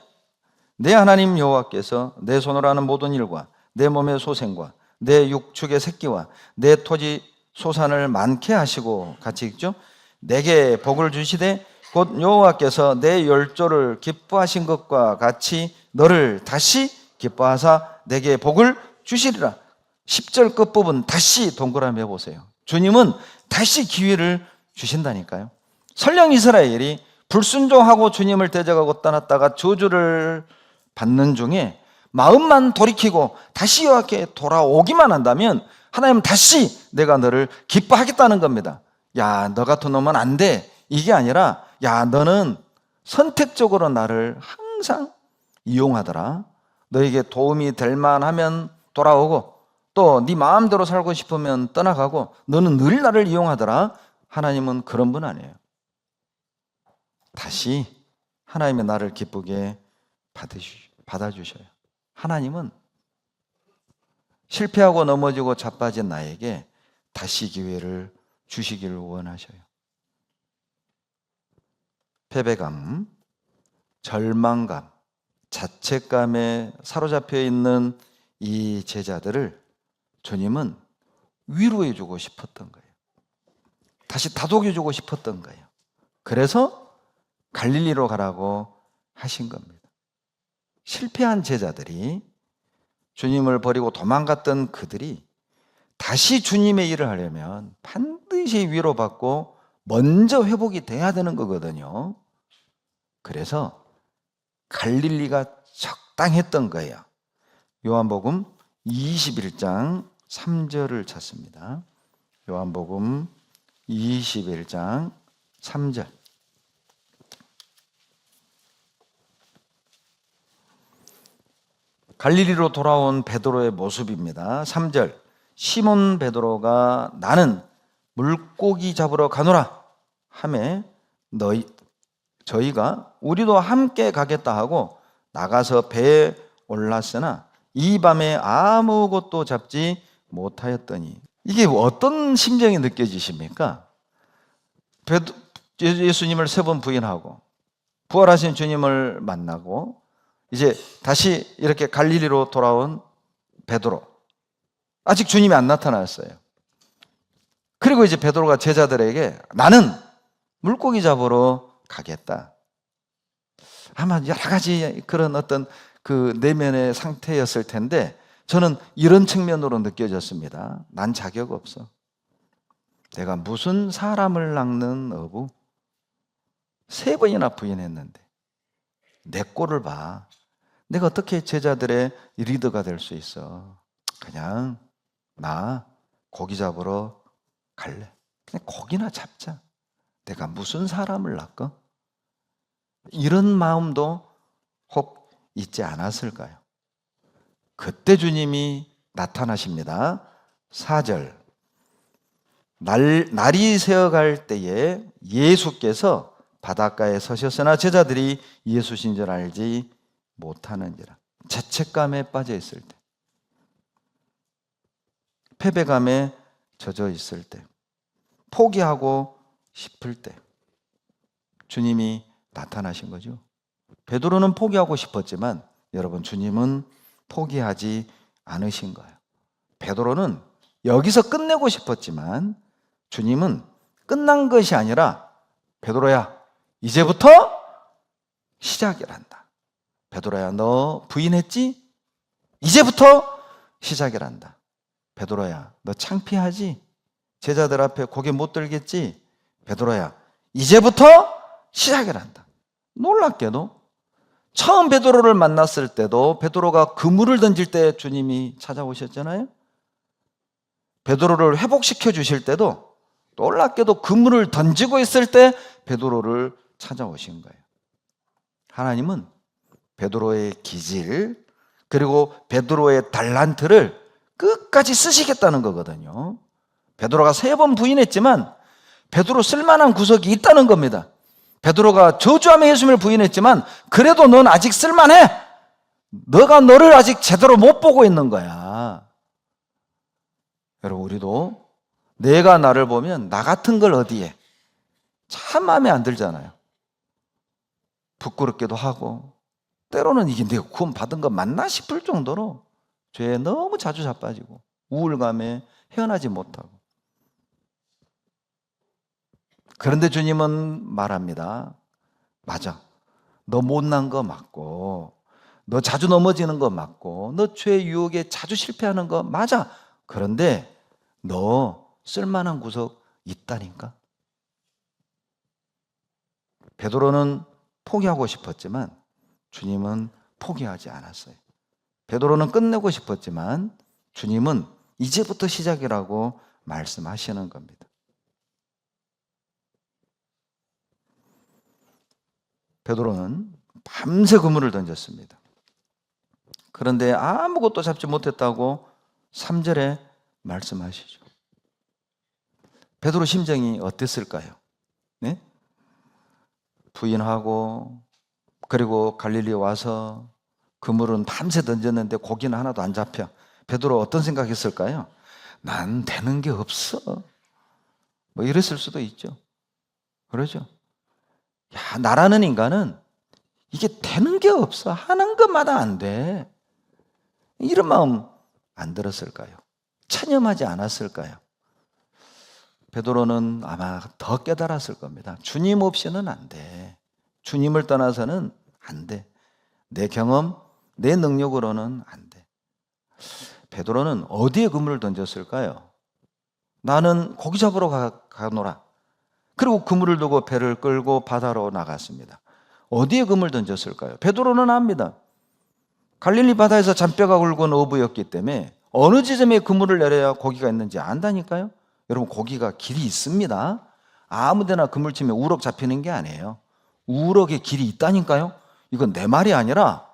내 하나님 여호와께서 내 손으로 하는 모든 일과 내 몸의 소생과 내 육축의 새끼와 내 토지 소산을 많게 하시고, 같이 읽죠. 내게 복을 주시되 곧 여호와께서 내 열조를 기뻐하신 것과 같이 너를 다시 기뻐하사 내게 복을 주시리라. 10절 끝부분 다시 동그라미 해보세요. 주님은 다시 기회를 주신다니까요. 설령 이스라엘이 불순종하고 주님을 대적하고 떠났다가 저주를 받는 중에 마음만 돌이키고 다시 여호와께 돌아오기만 한다면 하나님은 다시 내가 너를 기뻐하겠다는 겁니다. 야, 너 같은 놈은 안 돼. 이게 아니라 야, 너는 선택적으로 나를 항상 이용하더라. 너에게 도움이 될 만하면 돌아오고 또 네 마음대로 살고 싶으면 떠나가고 너는 늘 나를 이용하더라. 하나님은 그런 분 아니에요. 다시 하나님의 나를 기쁘게 받아주셔요. 하나님은 실패하고 넘어지고 자빠진 나에게 다시 기회를 주시기를 원하셔요. 패배감, 절망감, 자책감에 사로잡혀 있는 이 제자들을 주님은 위로해주고 싶었던 거예요. 다시 다독여주고 싶었던 거예요. 그래서 갈릴리로 가라고 하신 겁니다. 실패한 제자들이, 주님을 버리고 도망갔던 그들이 다시 주님의 일을 하려면 반드시 위로받고 먼저 회복이 돼야 되는 거거든요. 그래서 갈릴리가 적당했던 거예요. 요한복음 21장 3절을 찾습니다. 요한복음 21장 3절. 갈릴리로 돌아온 베드로의 모습입니다. 3절. 시몬 베드로가 나는 물고기 잡으러 가노라 하매 저희가 우리도 함께 가겠다 하고 나가서 배에 올랐으나 이 밤에 아무것도 잡지 못하였더니. 이게 어떤 심정이 느껴지십니까? 예수님을 3번 부인하고 부활하신 주님을 만나고 이제 다시 이렇게 갈릴리로 돌아온 베드로, 아직 주님이 안 나타났어요. 그리고 이제 베드로가 제자들에게 나는 물고기 잡으러 가겠다. 아마 여러 가지 그런 어떤 그 내면의 상태였을 텐데 저는 이런 측면으로 느껴졌습니다. 난 자격 없어. 내가 무슨 사람을 낚는 어부? 3번이나 부인했는데 내 꼴을 봐. 내가 어떻게 제자들의 리더가 될 수 있어? 그냥 나 고기 잡으러 갈래. 그냥 고기나 잡자. 내가 무슨 사람을 낚어? 이런 마음도 혹 있지 않았을까요? 그때 주님이 나타나십니다. 4절. 날이 새어갈 때에 예수께서 바닷가에 서셨으나 제자들이 예수신 줄 알지 못하는지라. 죄책감에 빠져 있을 때, 패배감에 젖어 있을 때, 포기하고 싶을 때 주님이 나타나신 거죠. 베드로는 포기하고 싶었지만 여러분, 주님은 포기하지 않으신 거예요. 베드로는 여기서 끝내고 싶었지만 주님은 끝난 것이 아니라 베드로야, 이제부터 시작이란다. 베드로야, 너 부인했지? 이제부터 시작이란다. 베드로야, 너 창피하지? 제자들 앞에 고개 못 들겠지? 베드로야, 이제부터 시작이란다. 놀랍게도 처음 베드로를 만났을 때도 베드로가 그물을 던질 때 주님이 찾아오셨잖아요. 베드로를 회복시켜 주실 때도 놀랍게도 그물을 던지고 있을 때 베드로를 찾아오신 거예요. 하나님은 베드로의 기질 그리고 베드로의 달란트를 끝까지 쓰시겠다는 거거든요. 베드로가 3번 부인했지만 베드로 쓸만한 구석이 있다는 겁니다. 베드로가 저주하며 예수님을 부인했지만 그래도 넌 아직 쓸만해. 너가 너를 아직 제대로 못 보고 있는 거야. 여러분, 우리도 내가 나를 보면 나 같은 걸 어디에 참 마음에 안 들잖아요. 부끄럽기도 하고 때로는 이게 내가 구원 받은 거 맞나 싶을 정도로 죄에 너무 자주 자빠지고 우울감에 헤어나지 못하고. 그런데 주님은 말합니다. 맞아. 너 못난 거 맞고 너 자주 넘어지는 거 맞고 너 죄의 유혹에 자주 실패하는 거 맞아. 그런데 너 쓸만한 구석 있다니까. 베드로는 포기하고 싶었지만 주님은 포기하지 않았어요. 베드로는 끝내고 싶었지만 주님은 이제부터 시작이라고 말씀하시는 겁니다. 베드로는 밤새 그물을 던졌습니다. 그런데 아무것도 잡지 못했다고 3절에 말씀하시죠. 베드로 심정이 어땠을까요? 네? 부인하고 그리고 갈릴리 와서 그물은 밤새 던졌는데 고기는 하나도 안 잡혀. 베드로 어떤 생각했을까요? 난 되는 게 없어. 뭐 이랬을 수도 있죠. 그러죠? 야, 나라는 인간은 이게 되는 게 없어. 하는 것마다 안 돼. 이런 마음 안 들었을까요? 체념하지 않았을까요? 베드로는 아마 더 깨달았을 겁니다. 주님 없이는 안 돼. 주님을 떠나서는 안 돼. 내 경험, 내 능력으로는 안 돼. 베드로는 어디에 그물을 던졌을까요? 나는 고기 잡으러 가노라. 그리고 그물을 두고 배를 끌고 바다로 나갔습니다. 어디에 그물 던졌을까요? 베드로는 압니다. 갈릴리 바다에서 잔뼈가 굵은 어부였기 때문에 어느 지점에 그물을 내려야 고기가 있는지 안다니까요. 여러분, 고기가 길이 있습니다. 아무데나 그물 치면 우럭 잡히는 게 아니에요. 우럭에 길이 있다니까요. 이건 내 말이 아니라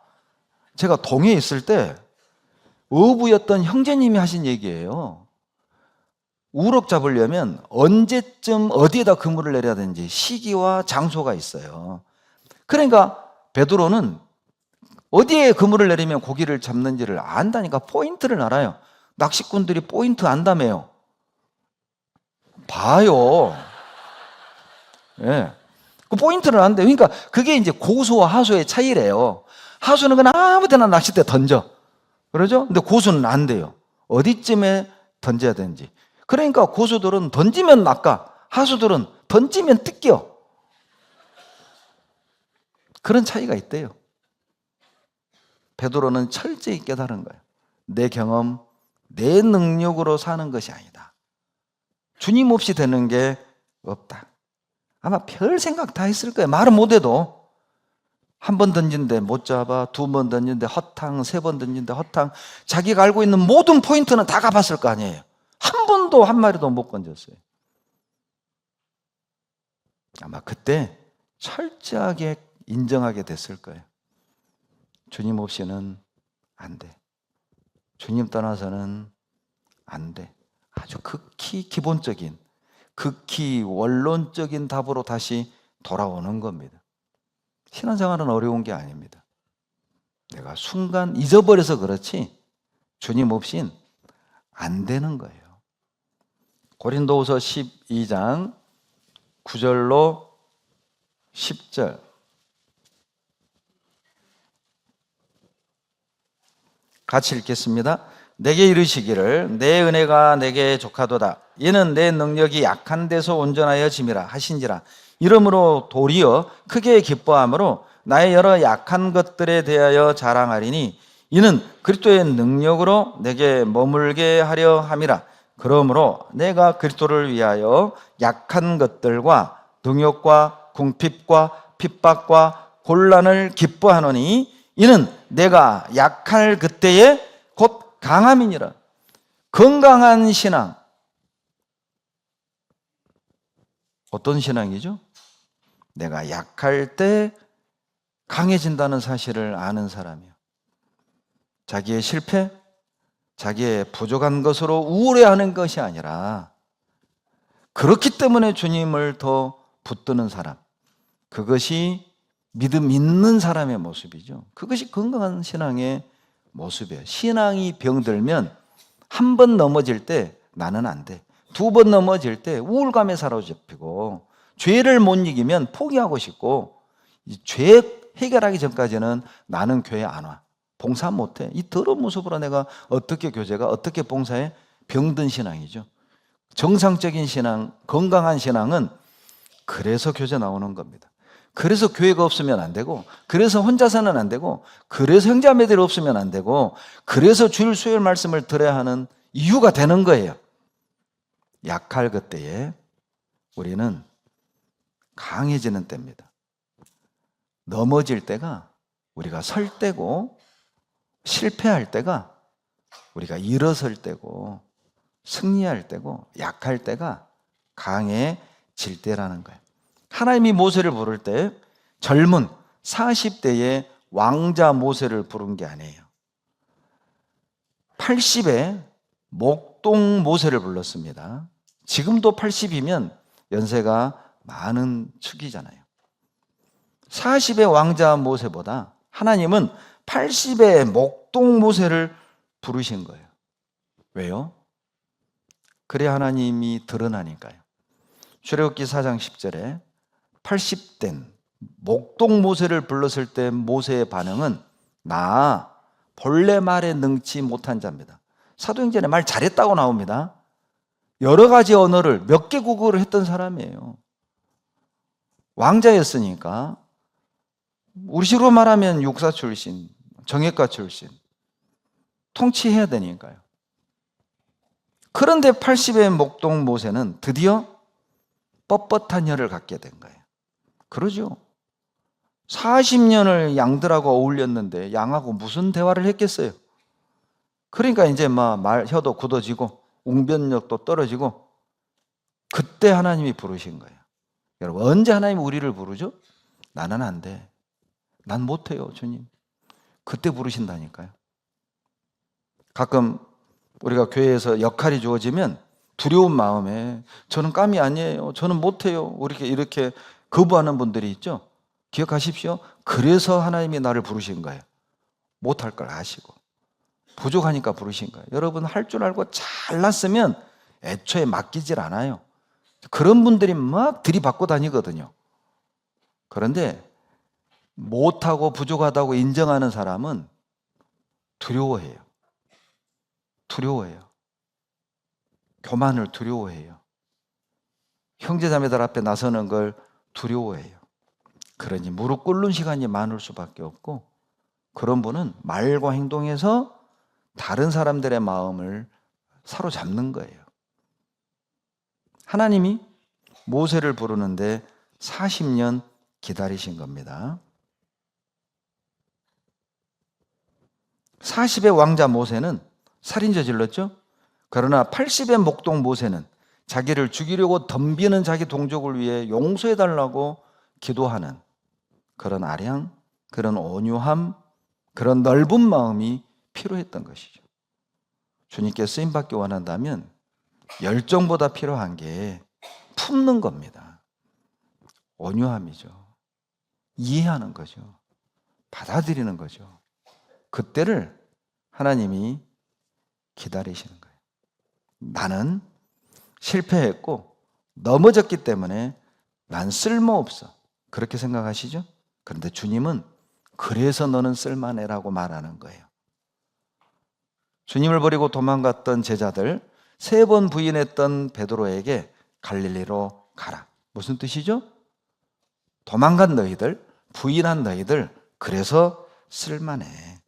제가 동해에 있을 때 어부였던 형제님이 하신 얘기예요. 우럭 잡으려면 언제쯤 어디에다 그물을 내려야 되는지 시기와 장소가 있어요. 그러니까 베드로는 어디에 그물을 내리면 고기를 잡는지를 안다니까. 포인트를 알아요. 낚시꾼들이 포인트 안다며요. 봐요. 예. 그 포인트를 안대. 그러니까 그게 이제 고수와 하수의 차이래요. 하수는 그냥 아무 데나 낚싯대 던져. 그러죠? 근데 고수는 안 돼요. 어디쯤에 던져야 되는지. 그러니까 고수들은 던지면 낚아. 하수들은 던지면 뜯겨. 그런 차이가 있대요. 베드로는 철저히 깨달은 거예요. 내 경험, 내 능력으로 사는 것이 아니다. 주님 없이 되는 게 없다. 아마 별 생각 다 했을 거예요. 말은 못해도. 한 번 던진데 못 잡아, 2번 던진데 허탕, 3번 던진데 허탕. 자기가 알고 있는 모든 포인트는 다 가봤을 거 아니에요. 한 번도 한 마리도 못 건졌어요. 아마 그때 철저하게 인정하게 됐을 거예요. 주님 없이는 안 돼. 주님 떠나서는 안 돼. 아주 극히 기본적인, 극히 원론적인 답으로 다시 돌아오는 겁니다. 신앙생활은 어려운 게 아닙니다. 내가 순간 잊어버려서 그렇지 주님 없인 안 되는 거예요. 고린도후서 12장 9절로 10절 같이 읽겠습니다. 내게 이르시기를 내 은혜가 내게 족하도다. 이는 내 능력이 약한 데서 온전하여 짐이라 하신지라. 이러므로 도리어 크게 기뻐함으로 나의 여러 약한 것들에 대하여 자랑하리니 이는 그리스도의 능력으로 내게 머물게 하려 함이라. 그러므로 내가 그리스도를 위하여 약한 것들과 능욕과 궁핍과 핍박과 곤란을 기뻐하노니 이는 내가 약할 그때에 곧 강함이니라. 건강한 신앙. 어떤 신앙이죠? 내가 약할 때 강해진다는 사실을 아는 사람이요. 자기의 실패, 자기의 부족한 것으로 우울해하는 것이 아니라 그렇기 때문에 주님을 더 붙드는 사람. 그것이 믿음 있는 사람의 모습이죠. 그것이 건강한 신앙의 모습이에요. 신앙이 병들면 한 번 넘어질 때 나는 안 돼. 두 번 넘어질 때 우울감에 사로잡히고 죄를 못 이기면 포기하고 싶고 죄 해결하기 전까지는 나는 교회 안 와. 봉사 못 해. 이 더러운 모습으로 내가 어떻게 교제가 어떻게 봉사해? 병든 신앙이죠. 정상적인 신앙, 건강한 신앙은 그래서 교제 나오는 겁니다. 그래서 교회가 없으면 안 되고, 그래서 혼자서는 안 되고, 그래서 형제자매들이 없으면 안 되고, 그래서 주일 수요일 말씀을 들어야 하는 이유가 되는 거예요. 약할 그때에 우리는 강해지는 때입니다. 넘어질 때가 우리가 설 때고, 실패할 때가 우리가 일어설 때고, 승리할 때고, 약할 때가 강해질 때라는 거예요. 하나님이 모세를 부를 때 젊은 40대의 왕자 모세를 부른 게 아니에요. 80의 목동 모세를 불렀습니다. 지금도 80이면 연세가 많은 축이잖아요. 40의 왕자 모세보다 하나님은 80의 목동 모세를 부르신 거예요. 왜요? 그래야 하나님이 드러나니까요. 출애굽기 4장 10절에 80된 목동 모세를 불렀을 때 모세의 반응은 나 본래 말에 능치 못한 자입니다. 사도행전에 말 잘했다고 나옵니다. 여러 가지 언어를 몇 개 국어를 했던 사람이에요. 왕자였으니까 우리식으로 말하면 육사 출신, 정예과 출신, 통치해야 되니까요. 그런데 80의 목동 모세는 드디어 뻣뻣한 혀를 갖게 된 거예요. 그러죠. 40년을 양들하고 어울렸는데 양하고 무슨 대화를 했겠어요? 그러니까 이제 혀도 굳어지고 웅변력도 떨어지고 그때 하나님이 부르신 거예요. 여러분, 언제 하나님이 우리를 부르죠? 나는 안 돼. 난 못해요, 주님. 그때 부르신다니까요. 가끔 우리가 교회에서 역할이 주어지면 두려운 마음에 저는 감이 아니에요. 저는 못해요. 이렇게 거부하는 분들이 있죠. 기억하십시오. 그래서 하나님이 나를 부르신 거예요. 못할 걸 아시고 부족하니까 부르신 거예요. 여러분 할 줄 알고 잘났으면 애초에 맡기질 않아요. 그런 분들이 막 들이받고 다니거든요. 그런데 못하고 부족하다고 인정하는 사람은 두려워해요. 두려워해요. 교만을 두려워해요. 형제자매들 앞에 나서는 걸 두려워해요. 그러니 무릎 꿇는 시간이 많을 수밖에 없고 그런 분은 말과 행동에서 다른 사람들의 마음을 사로잡는 거예요. 하나님이 모세를 부르는데 40년 기다리신 겁니다. 40의 왕자 모세는 살인 저질렀죠? 그러나 80의 목동 모세는 자기를 죽이려고 덤비는 자기 동족을 위해 용서해달라고 기도하는 그런 아량, 그런 온유함, 그런 넓은 마음이 필요했던 것이죠. 주님께 쓰임받기 원한다면 열정보다 필요한 게 품는 겁니다. 온유함이죠. 이해하는 거죠. 받아들이는 거죠. 그때를 하나님이 기다리시는 거예요. 나는 실패했고 넘어졌기 때문에 난 쓸모없어. 그렇게 생각하시죠? 그런데 주님은 그래서 너는 쓸만해라고 말하는 거예요. 주님을 버리고 도망갔던 제자들, 3번 부인했던 베드로에게 갈릴리로 가라. 무슨 뜻이죠? 도망간 너희들, 부인한 너희들, 그래서 쓸만해.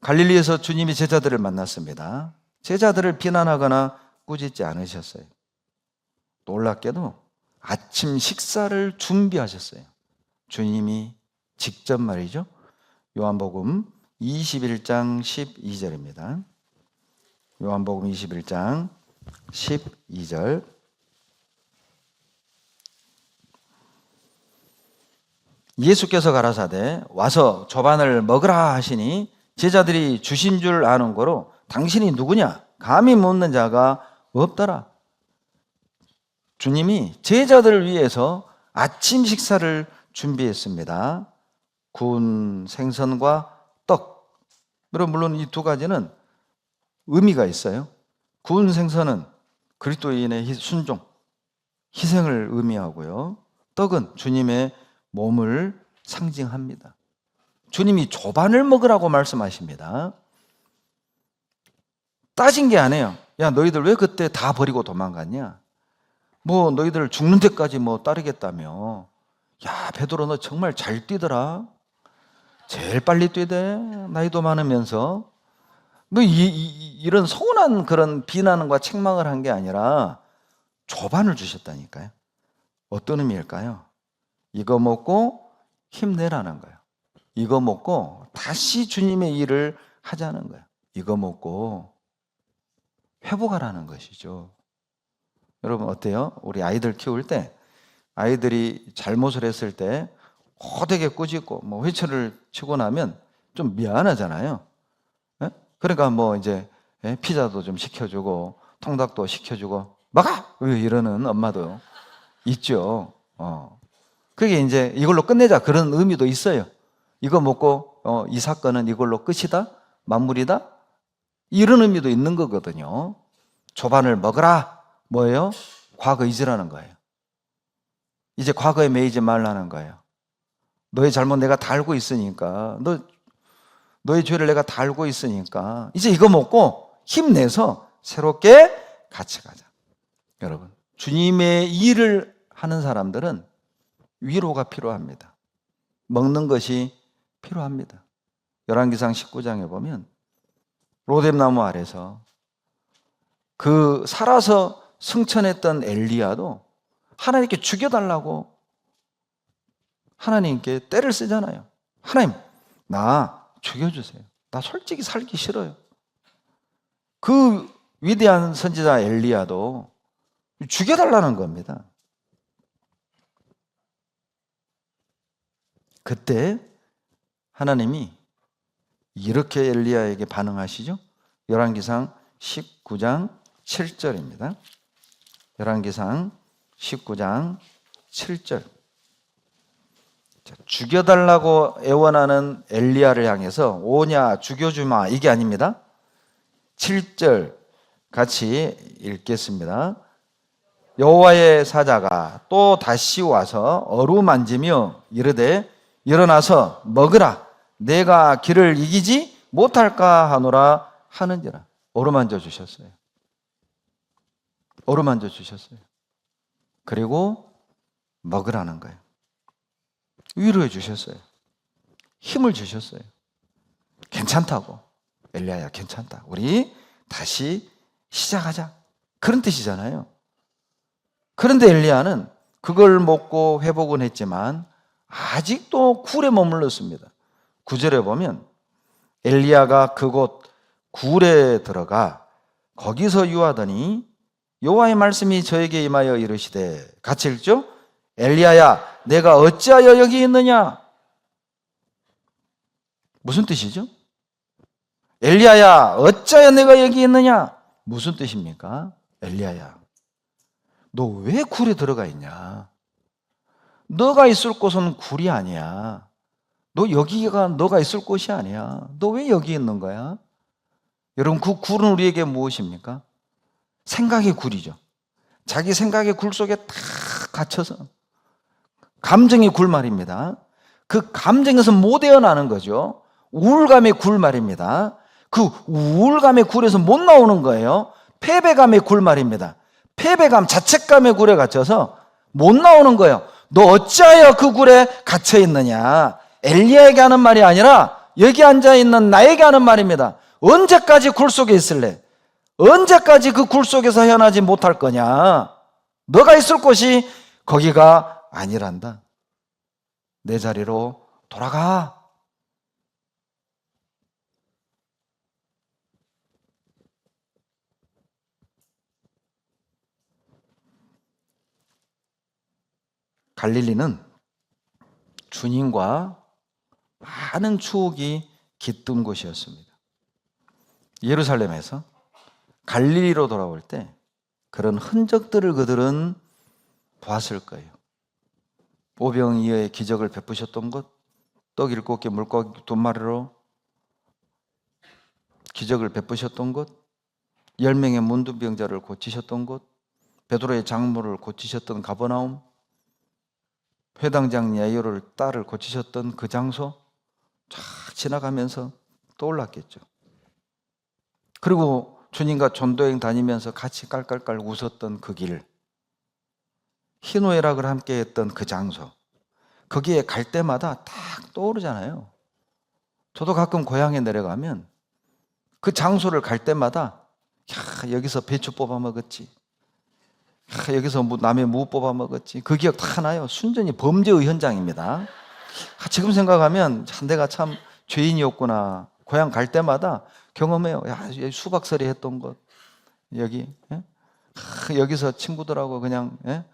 갈릴리에서 주님이 제자들을 만났습니다. 제자들을 비난하거나 꾸짖지 않으셨어요. 놀랍게도 아침 식사를 준비하셨어요. 주님이 직접 말이죠. 요한복음 21장 12절입니다. 요한복음 21장 12절. 예수께서 가라사대 와서 조반을 먹으라 하시니 제자들이 주신 줄 아는 거로 당신이 누구냐? 감히 묻는 자가 없더라. 주님이 제자들을 위해서 아침 식사를 준비했습니다. 구운 생선과 떡. 물론 이 두 가지는 의미가 있어요. 구운 생선은 그리스도인의 순종, 희생을 의미하고요. 떡은 주님의 몸을 상징합니다. 주님이 조반을 먹으라고 말씀하십니다. 따진 게 아니에요. 야, 너희들 왜 그때 다 버리고 도망갔냐? 뭐 너희들 죽는 데까지 뭐 따르겠다며. 야, 베드로 너 정말 잘 뛰더라. 제일 빨리 뛰대. 나이도 많으면서. 뭐 이런 서운한 그런 비난과 책망을 한 게 아니라 조반을 주셨다니까요. 어떤 의미일까요? 이거 먹고 힘내라는 거예요. 이거 먹고 다시 주님의 일을 하자는 거예요. 이거 먹고 회복하라는 것이죠. 여러분 어때요? 우리 아이들 키울 때 아이들이 잘못을 했을 때 호되게 꾸짖고 뭐 회초를 치고 나면 좀 미안하잖아요. 예? 그러니까 뭐 이제 피자도 좀 시켜주고 통닭도 시켜주고 막아! 이러는 엄마도 있죠. 그게 이제 이걸로 끝내자 그런 의미도 있어요. 이거 먹고 이 사건은 이걸로 끝이다, 마무리다, 이런 의미도 있는 거거든요. 조반을 먹으라. 뭐예요? 과거 잊으라는 거예요. 이제 과거에 매이지 말라는 거예요. 너의 잘못 내가 다 알고 있으니까, 너의 죄를 내가 다 알고 있으니까 이제 이거 먹고 힘내서 새롭게 같이 가자. 여러분, 주님의 일을 하는 사람들은 위로가 필요합니다. 먹는 것이 필요합니다. 열왕기상 19장에 보면 로뎀나무 아래서 그 살아서 승천했던 엘리야도 하나님께 죽여달라고 하나님께 떼를 쓰잖아요. 하나님, 나 죽여주세요. 나 솔직히 살기 싫어요. 그 위대한 선지자 엘리야도 죽여달라는 겁니다. 그때 하나님이 이렇게 엘리야에게 반응하시죠. 열왕기상 19장 7절입니다. 열왕기상 19장 7절. 죽여달라고 애원하는 엘리야를 향해서 오냐 죽여주마 이게 아닙니다. 7절 같이 읽겠습니다. 여호와의 사자가 또 다시 와서 어루만지며 이르되 일어나서 먹으라. 내가 길을 이기지 못할까 하노라 하는지라. 어루만져 주셨어요. 어루만져 주셨어요. 그리고 먹으라는 거예요. 위로해 주셨어요. 힘을 주셨어요. 괜찮다고. 엘리야야 괜찮다. 우리 다시 시작하자. 그런 뜻이잖아요. 그런데 엘리야는 그걸 먹고 회복은 했지만 아직도 굴에 머물렀습니다. 9절에 보면 엘리야가 그곳 굴에 들어가 거기서 유하더니 여호와의 말씀이 저에게 임하여 이르시되, 같이 읽죠? 엘리야야 내가 어찌하여 여기 있느냐? 무슨 뜻이죠? 엘리야야 어찌하여 내가 여기 있느냐? 무슨 뜻입니까? 엘리야야 너 왜 굴에 들어가 있냐? 너가 있을 곳은 굴이 아니야. 여기가 너가 있을 곳이 아니야. 너 왜 여기 있는 거야? 여러분 그 굴은 우리에게 무엇입니까? 생각의 굴이죠. 자기 생각의 굴 속에 다 갇혀서 감정의 굴 말입니다. 그 감정에서 못 헤어나는 거죠. 우울감의 굴 말입니다. 그 우울감의 굴에서 못 나오는 거예요. 패배감의 굴 말입니다. 패배감, 자책감의 굴에 갇혀서 못 나오는 거예요. 너 어찌하여 그 굴에 갇혀 있느냐? 엘리야에게 하는 말이 아니라 여기 앉아 있는 나에게 하는 말입니다. 언제까지 굴 속에 있을래? 언제까지 그 굴 속에서 헤어나지 못할 거냐? 너가 있을 곳이 거기가 아니란다. 내 자리로 돌아가. 갈릴리는 주님과 많은 추억이 깃든 곳이었습니다. 예루살렘에서 갈릴리로 돌아올 때 그런 흔적들을 그들은 보았을 거예요. 오병이어의 기적을 베푸셨던 곳, 떡 7개 물고기 2마리로 기적을 베푸셨던 곳, 10명의 문둥병자를 고치셨던 곳, 베드로의 장모를 고치셨던 가버나움, 회당장 야이로를 딸을 고치셨던 그 장소 쫙 지나가면서 떠올랐겠죠. 그리고 주님과 전도여행 다니면서 같이 깔깔깔 웃었던 그 길, 희노애락을 함께 했던 그 장소, 거기에 갈 때마다 딱 떠오르잖아요. 저도 가끔 고향에 내려가면 그 장소를 갈 때마다 야, 여기서 배추 뽑아 먹었지, 야, 여기서 남의 무 뽑아 먹었지, 그 기억 다 나요. 순전히 범죄의 현장입니다. 지금 생각하면 내가 참 죄인이었구나. 고향 갈 때마다 경험해요. 야, 수박서리 했던 것, 여기, 예? 여기서 친구들하고 그냥, 예?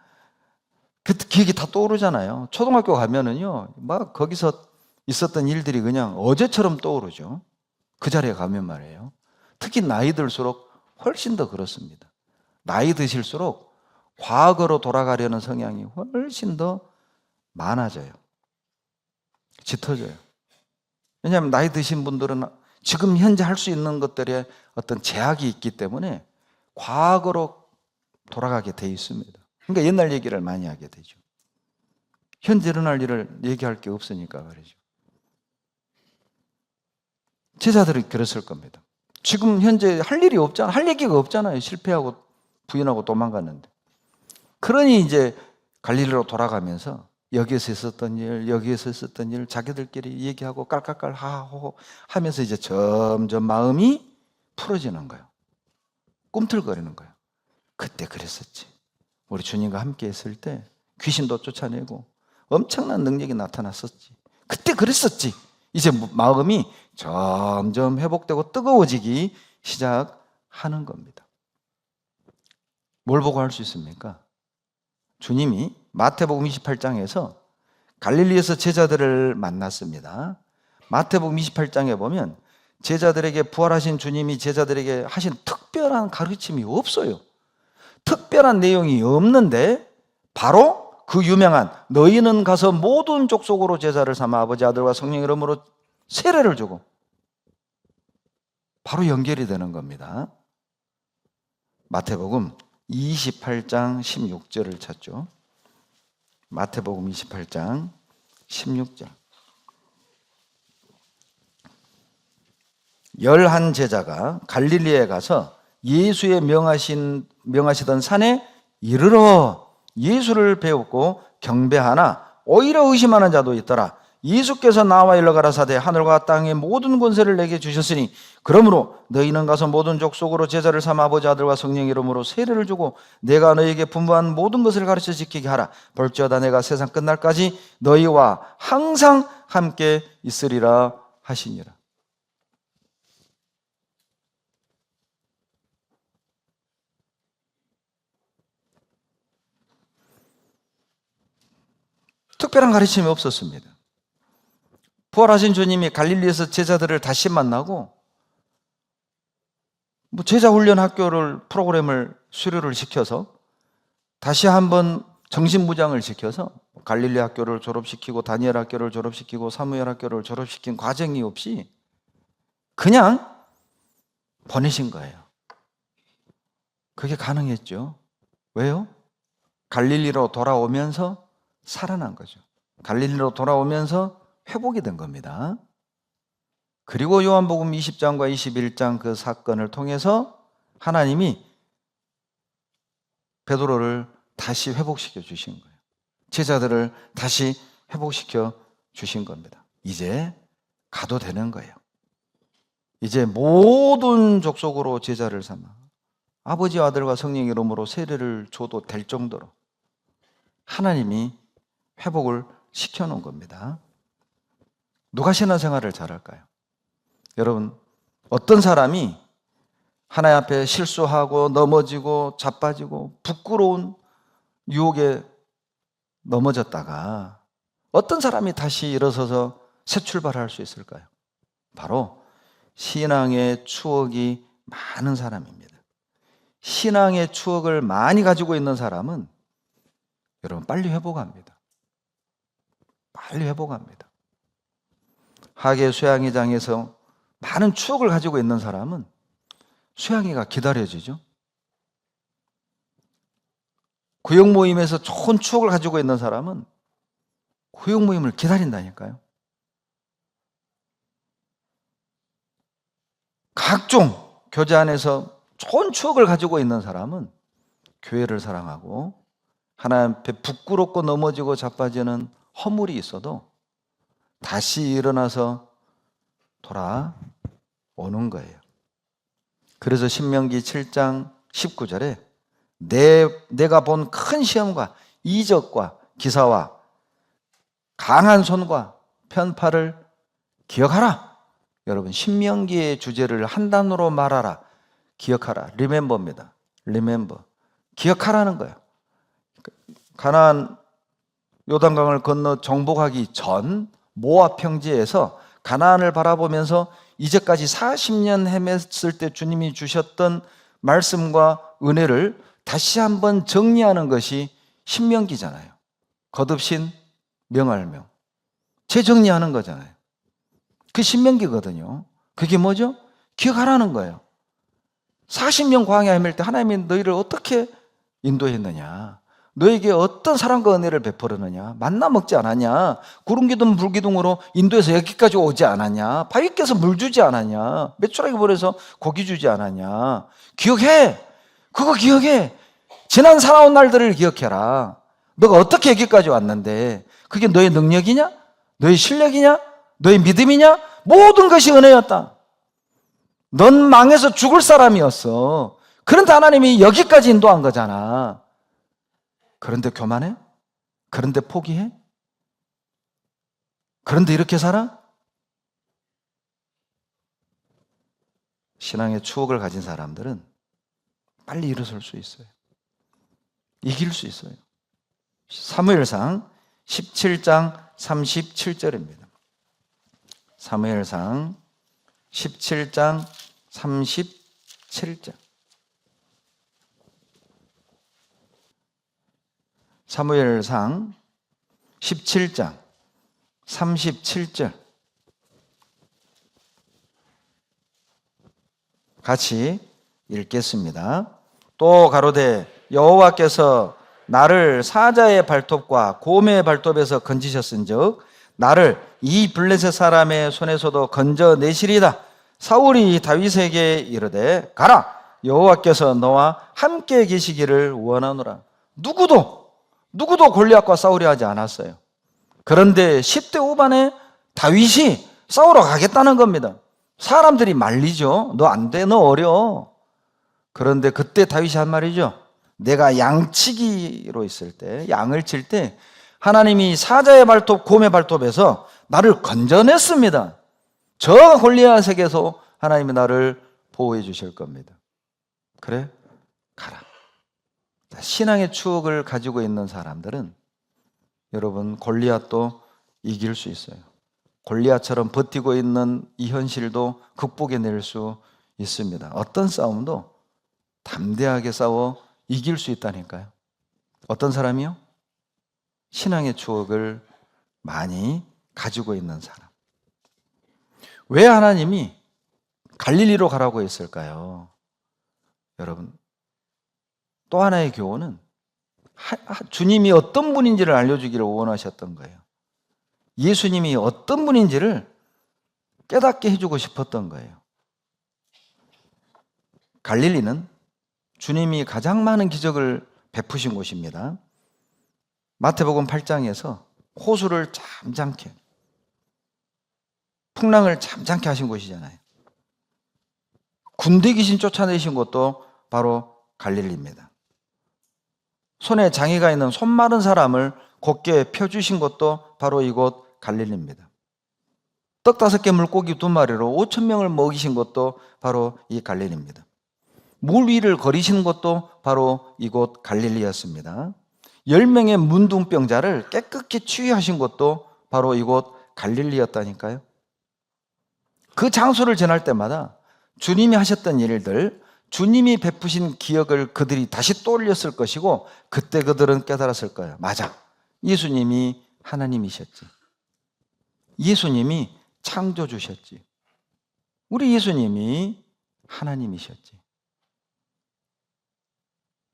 그 기억이 다 떠오르잖아요. 초등학교 가면은요, 막 거기서 있었던 일들이 그냥 어제처럼 떠오르죠. 그 자리에 가면 말이에요. 특히 나이 들수록 훨씬 더 그렇습니다. 나이 드실수록 과거로 돌아가려는 성향이 훨씬 더 많아져요. 짙어져요. 왜냐하면 나이 드신 분들은 지금 현재 할 수 있는 것들에 어떤 제약이 있기 때문에 과거로 돌아가게 돼 있습니다. 그러니까 옛날 얘기를 많이 하게 되죠. 현재 일어날 일을 얘기할 게 없으니까 그러죠. 제자들이 그랬을 겁니다. 지금 현재 할 일이 없잖아. 할 얘기가 없잖아요. 실패하고 부인하고 도망갔는데. 그러니 이제 갈릴리로 돌아가면서 여기에서 있었던 일, 여기에서 있었던 일 자기들끼리 얘기하고 깔깔깔 하하호 하면서 이제 점점 마음이 풀어지는 거예요. 꿈틀거리는 거예요. 그때 그랬었지. 우리 주님과 함께 했을 때 귀신도 쫓아내고 엄청난 능력이 나타났었지. 그때 그랬었지. 이제 마음이 점점 회복되고 뜨거워지기 시작하는 겁니다. 뭘 보고 할 수 있습니까? 주님이 마태복음 28장에서 갈릴리에서 제자들을 만났습니다. 마태복음 28장에 보면 제자들에게 부활하신 주님이 제자들에게 하신 특별한 가르침이 없어요. 특별한 내용이 없는데 바로 그 유명한 너희는 가서 모든 족속으로 제자를 삼아 아버지 아들과 성령 이름으로 세례를 주고 바로 연결이 되는 겁니다. 마태복음 28장 16절을 찾죠. 마태복음 28장 16절. 11 제자가 갈릴리에 가서 예수의 명하시던 산에 이르러 예수를 배웠고 경배하나 오히려 의심하는 자도 있더라. 예수께서 나와 일러 가라사대 하늘과 땅의 모든 권세를 내게 주셨으니 그러므로 너희는 가서 모든 족속으로 제자를 삼아 아버지 아들과 성령 이름으로 세례를 주고 내가 너희에게 분부한 모든 것을 가르쳐 지키게 하라. 볼지어다 내가 세상 끝날까지 너희와 항상 함께 있으리라 하시니라. 특별한 가르침이 없었습니다. 부활하신 주님이 갈릴리에서 제자들을 다시 만나고 제자 훈련 학교를 프로그램을 수료를 시켜서 다시 한번 정신무장을 시켜서 갈릴리 학교를 졸업시키고 다니엘 학교를 졸업시키고 사무엘 학교를 졸업시킨 과정이 없이 그냥 보내신 거예요. 그게 가능했죠. 왜요? 갈릴리로 돌아오면서 살아난 거죠. 갈릴리로 돌아오면서 회복이 된 겁니다. 그리고 요한복음 20장과 21장 그 사건을 통해서 하나님이 베드로를 다시 회복시켜 주신 거예요. 제자들을 다시 회복시켜 주신 겁니다. 이제 가도 되는 거예요. 이제 모든 족속으로 제자를 삼아 아버지, 아들과 성령 이름으로 세례를 줘도 될 정도로 하나님이 회복을 시켜놓은 겁니다. 누가 신앙생활을 잘할까요? 여러분, 어떤 사람이 하나님 앞에 실수하고 넘어지고 자빠지고 부끄러운 유혹에 넘어졌다가 어떤 사람이 다시 일어서서 새 출발할 수 있을까요? 바로 신앙의 추억이 많은 사람입니다. 신앙의 추억을 많이 가지고 있는 사람은 여러분 빨리 회복합니다. 빨리 회복합니다. 하계 수양회장에서 많은 추억을 가지고 있는 사람은 수양회가 기다려지죠. 구역 모임에서 좋은 추억을 가지고 있는 사람은 구역 모임을 기다린다니까요. 각종 교제 안에서 좋은 추억을 가지고 있는 사람은 교회를 사랑하고 하나님 앞에 부끄럽고 넘어지고 자빠지는 허물이 있어도 다시 일어나서 돌아오는 거예요. 그래서 신명기 7장 19절에 내가 본 큰 시험과 이적과 기사와 강한 손과 편파를 기억하라. 여러분, 신명기의 주제를 한 단어로 말하라. 기억하라. 리멤버입니다. 리멤버. 기억하라는 거예요. 가나안 요단강을 건너 정복하기 전 모압 평지에서 가나안을 바라보면서 이제까지 40년 헤맸을 때 주님이 주셨던 말씀과 은혜를 다시 한번 정리하는 것이 신명기잖아요. 거듭신 명할명. 재정리하는 거잖아요. 그 신명기거든요. 그게 뭐죠? 기억하라는 거예요. 40년 광야 헤맬 때 하나님이 너희를 어떻게 인도했느냐, 너에게 어떤 사랑과 은혜를 베풀었느냐, 만나 먹지 않았냐, 구름기둥 불기둥으로 인도해서 여기까지 오지 않았냐, 바위 깨서 물 주지 않았냐, 메추라기 보내서 고기 주지 않았냐. 기억해. 그거 기억해. 지난 살아온 날들을 기억해라. 너가 어떻게 여기까지 왔는데 그게 너의 능력이냐, 너의 실력이냐, 너의 믿음이냐? 모든 것이 은혜였다. 넌 망해서 죽을 사람이었어. 그런데 하나님이 여기까지 인도한 거잖아. 그런데 교만해? 그런데 포기해? 그런데 이렇게 살아? 신앙의 추억을 가진 사람들은 빨리 일어설 수 있어요. 이길 수 있어요. 사무엘상 17장 37절입니다. 사무엘상 17장 37절. 사무엘상 17장 37절. 같이 읽겠습니다. 또 가로되 여호와께서 나를 사자의 발톱과 곰의 발톱에서 건지셨은즉 나를 이 블레셋 사람의 손에서도 건져내시리다. 사울이 다윗에게 이르되 가라, 여호와께서 너와 함께 계시기를 원하노라. 누구도 골리앗과 싸우려 하지 않았어요. 그런데 10대 후반에 다윗이 싸우러 가겠다는 겁니다. 사람들이 말리죠. 너 안 돼, 너 어려. 그런데 그때 다윗이 한 말이죠. 내가 양치기로 있을 때, 양을 칠 때 하나님이 사자의 발톱, 곰의 발톱에서 나를 건져냈습니다. 저 골리앗에게서 하나님이 나를 보호해 주실 겁니다. 그래? 가라. 신앙의 추억을 가지고 있는 사람들은 여러분 골리앗도 이길 수 있어요. 골리앗처럼 버티고 있는 이 현실도 극복해낼 수 있습니다. 어떤 싸움도 담대하게 싸워 이길 수 있다니까요. 어떤 사람이요? 신앙의 추억을 많이 가지고 있는 사람. 왜 하나님이 갈릴리로 가라고 했을까요? 여러분, 또 하나의 교훈은 주님이 어떤 분인지를 알려주기를 원하셨던 거예요. 예수님이 어떤 분인지를 깨닫게 해주고 싶었던 거예요. 갈릴리는 주님이 가장 많은 기적을 베푸신 곳입니다. 마태복음 8장에서 호수를 잠잠케, 풍랑을 잠잠케 하신 곳이잖아요. 군대 귀신 쫓아내신 곳도 바로 갈릴리입니다. 손에 장애가 있는 손 마른 사람을 곧게 펴주신 것도 바로 이곳 갈릴리입니다. 떡 5개 물고기 2마리로 5,000명을 먹이신 것도 바로 이 갈릴리입니다. 물 위를 거리시는 것도 바로 이곳 갈릴리였습니다. 10명의 문둥병자를 깨끗이 치유하신 것도 바로 이곳 갈릴리였다니까요. 그 장소를 지날 때마다 주님이 하셨던 일들, 주님이 베푸신 기억을 그들이 다시 떠올렸을 것이고, 그때 그들은 깨달았을 거예요. 맞아, 예수님이 하나님이셨지. 예수님이 창조주셨지. 우리 예수님이 하나님이셨지.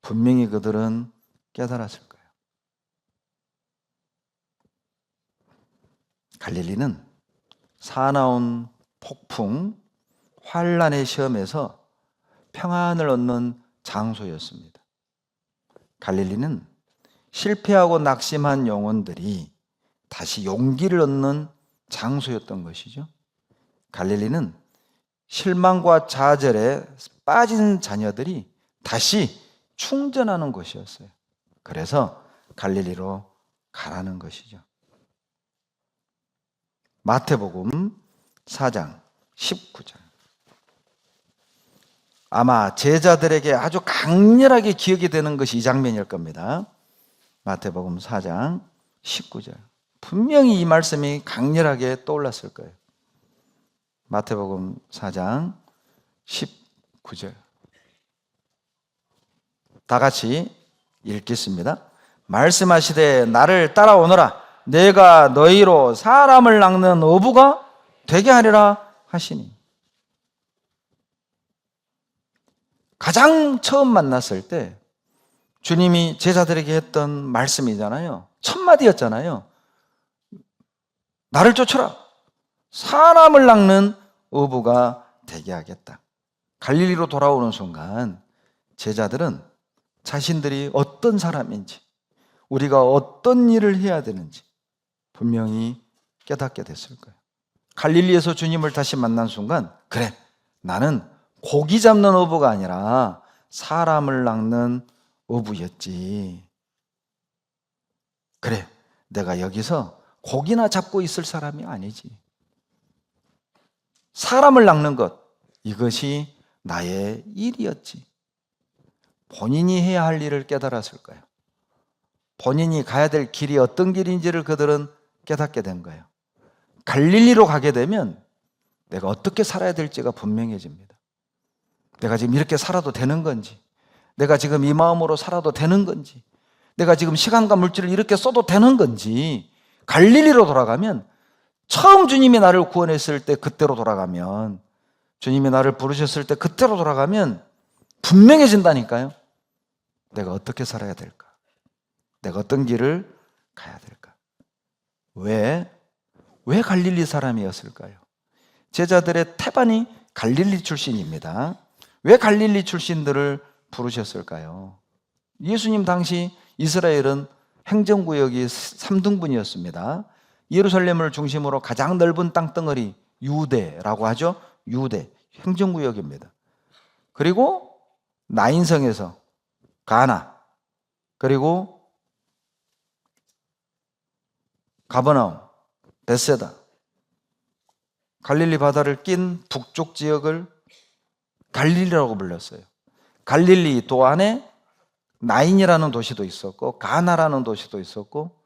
분명히 그들은 깨달았을 거예요. 갈릴리는 사나운 폭풍, 환란의 시험에서 평안을 얻는 장소였습니다. 갈릴리는 실패하고 낙심한 영혼들이 다시 용기를 얻는 장소였던 것이죠. 갈릴리는 실망과 좌절에 빠진 자녀들이 다시 충전하는 곳이었어요. 그래서 갈릴리로 가라는 것이죠. 마태복음 4장 19절. 아마 제자들에게 아주 강렬하게 기억이 되는 것이 이 장면일 겁니다. 마태복음 4장 19절. 분명히 이 말씀이 강렬하게 떠올랐을 거예요. 마태복음 4장 19절. 다 같이 읽겠습니다. 말씀하시되 나를 따라오너라. 내가 너희로 사람을 낚는 어부가 되게 하리라 하시니. 가장 처음 만났을 때 주님이 제자들에게 했던 말씀이잖아요. 첫 마디였잖아요. 나를 쫓아라. 사람을 낚는 어부가 되게 하겠다. 갈릴리로 돌아오는 순간 제자들은 자신들이 어떤 사람인지, 우리가 어떤 일을 해야 되는지 분명히 깨닫게 됐을 거예요. 갈릴리에서 주님을 다시 만난 순간, 그래, 나는 고기 잡는 어부가 아니라 사람을 낚는 어부였지. 그래, 내가 여기서 고기나 잡고 있을 사람이 아니지. 사람을 낚는 것, 이것이 나의 일이었지. 본인이 해야 할 일을 깨달았을 거예요. 본인이 가야 될 길이 어떤 길인지를 그들은 깨닫게 된 거예요. 갈릴리로 가게 되면 내가 어떻게 살아야 될지가 분명해집니다. 내가 지금 이렇게 살아도 되는 건지, 내가 지금 이 마음으로 살아도 되는 건지, 내가 지금 시간과 물질을 이렇게 써도 되는 건지, 갈릴리로 돌아가면, 처음 주님이 나를 구원했을 때 그때로 돌아가면, 주님이 나를 부르셨을 때 그때로 돌아가면 분명해진다니까요. 내가 어떻게 살아야 될까? 내가 어떤 길을 가야 될까? 왜 갈릴리 사람이었을까요? 제자들의 태반이 갈릴리 출신입니다. 왜 갈릴리 출신들을 부르셨을까요? 예수님 당시 이스라엘은 행정구역이 3등분이었습니다. 예루살렘을 중심으로 가장 넓은 땅덩어리, 유대라고 하죠. 유대, 행정구역입니다. 그리고 나인성에서 가나, 그리고 가버나움, 벳세다, 갈릴리 바다를 낀 북쪽 지역을 갈릴리라고 불렀어요. 갈릴리 도 안에 나인이라는 도시도 있었고, 가나라는 도시도 있었고,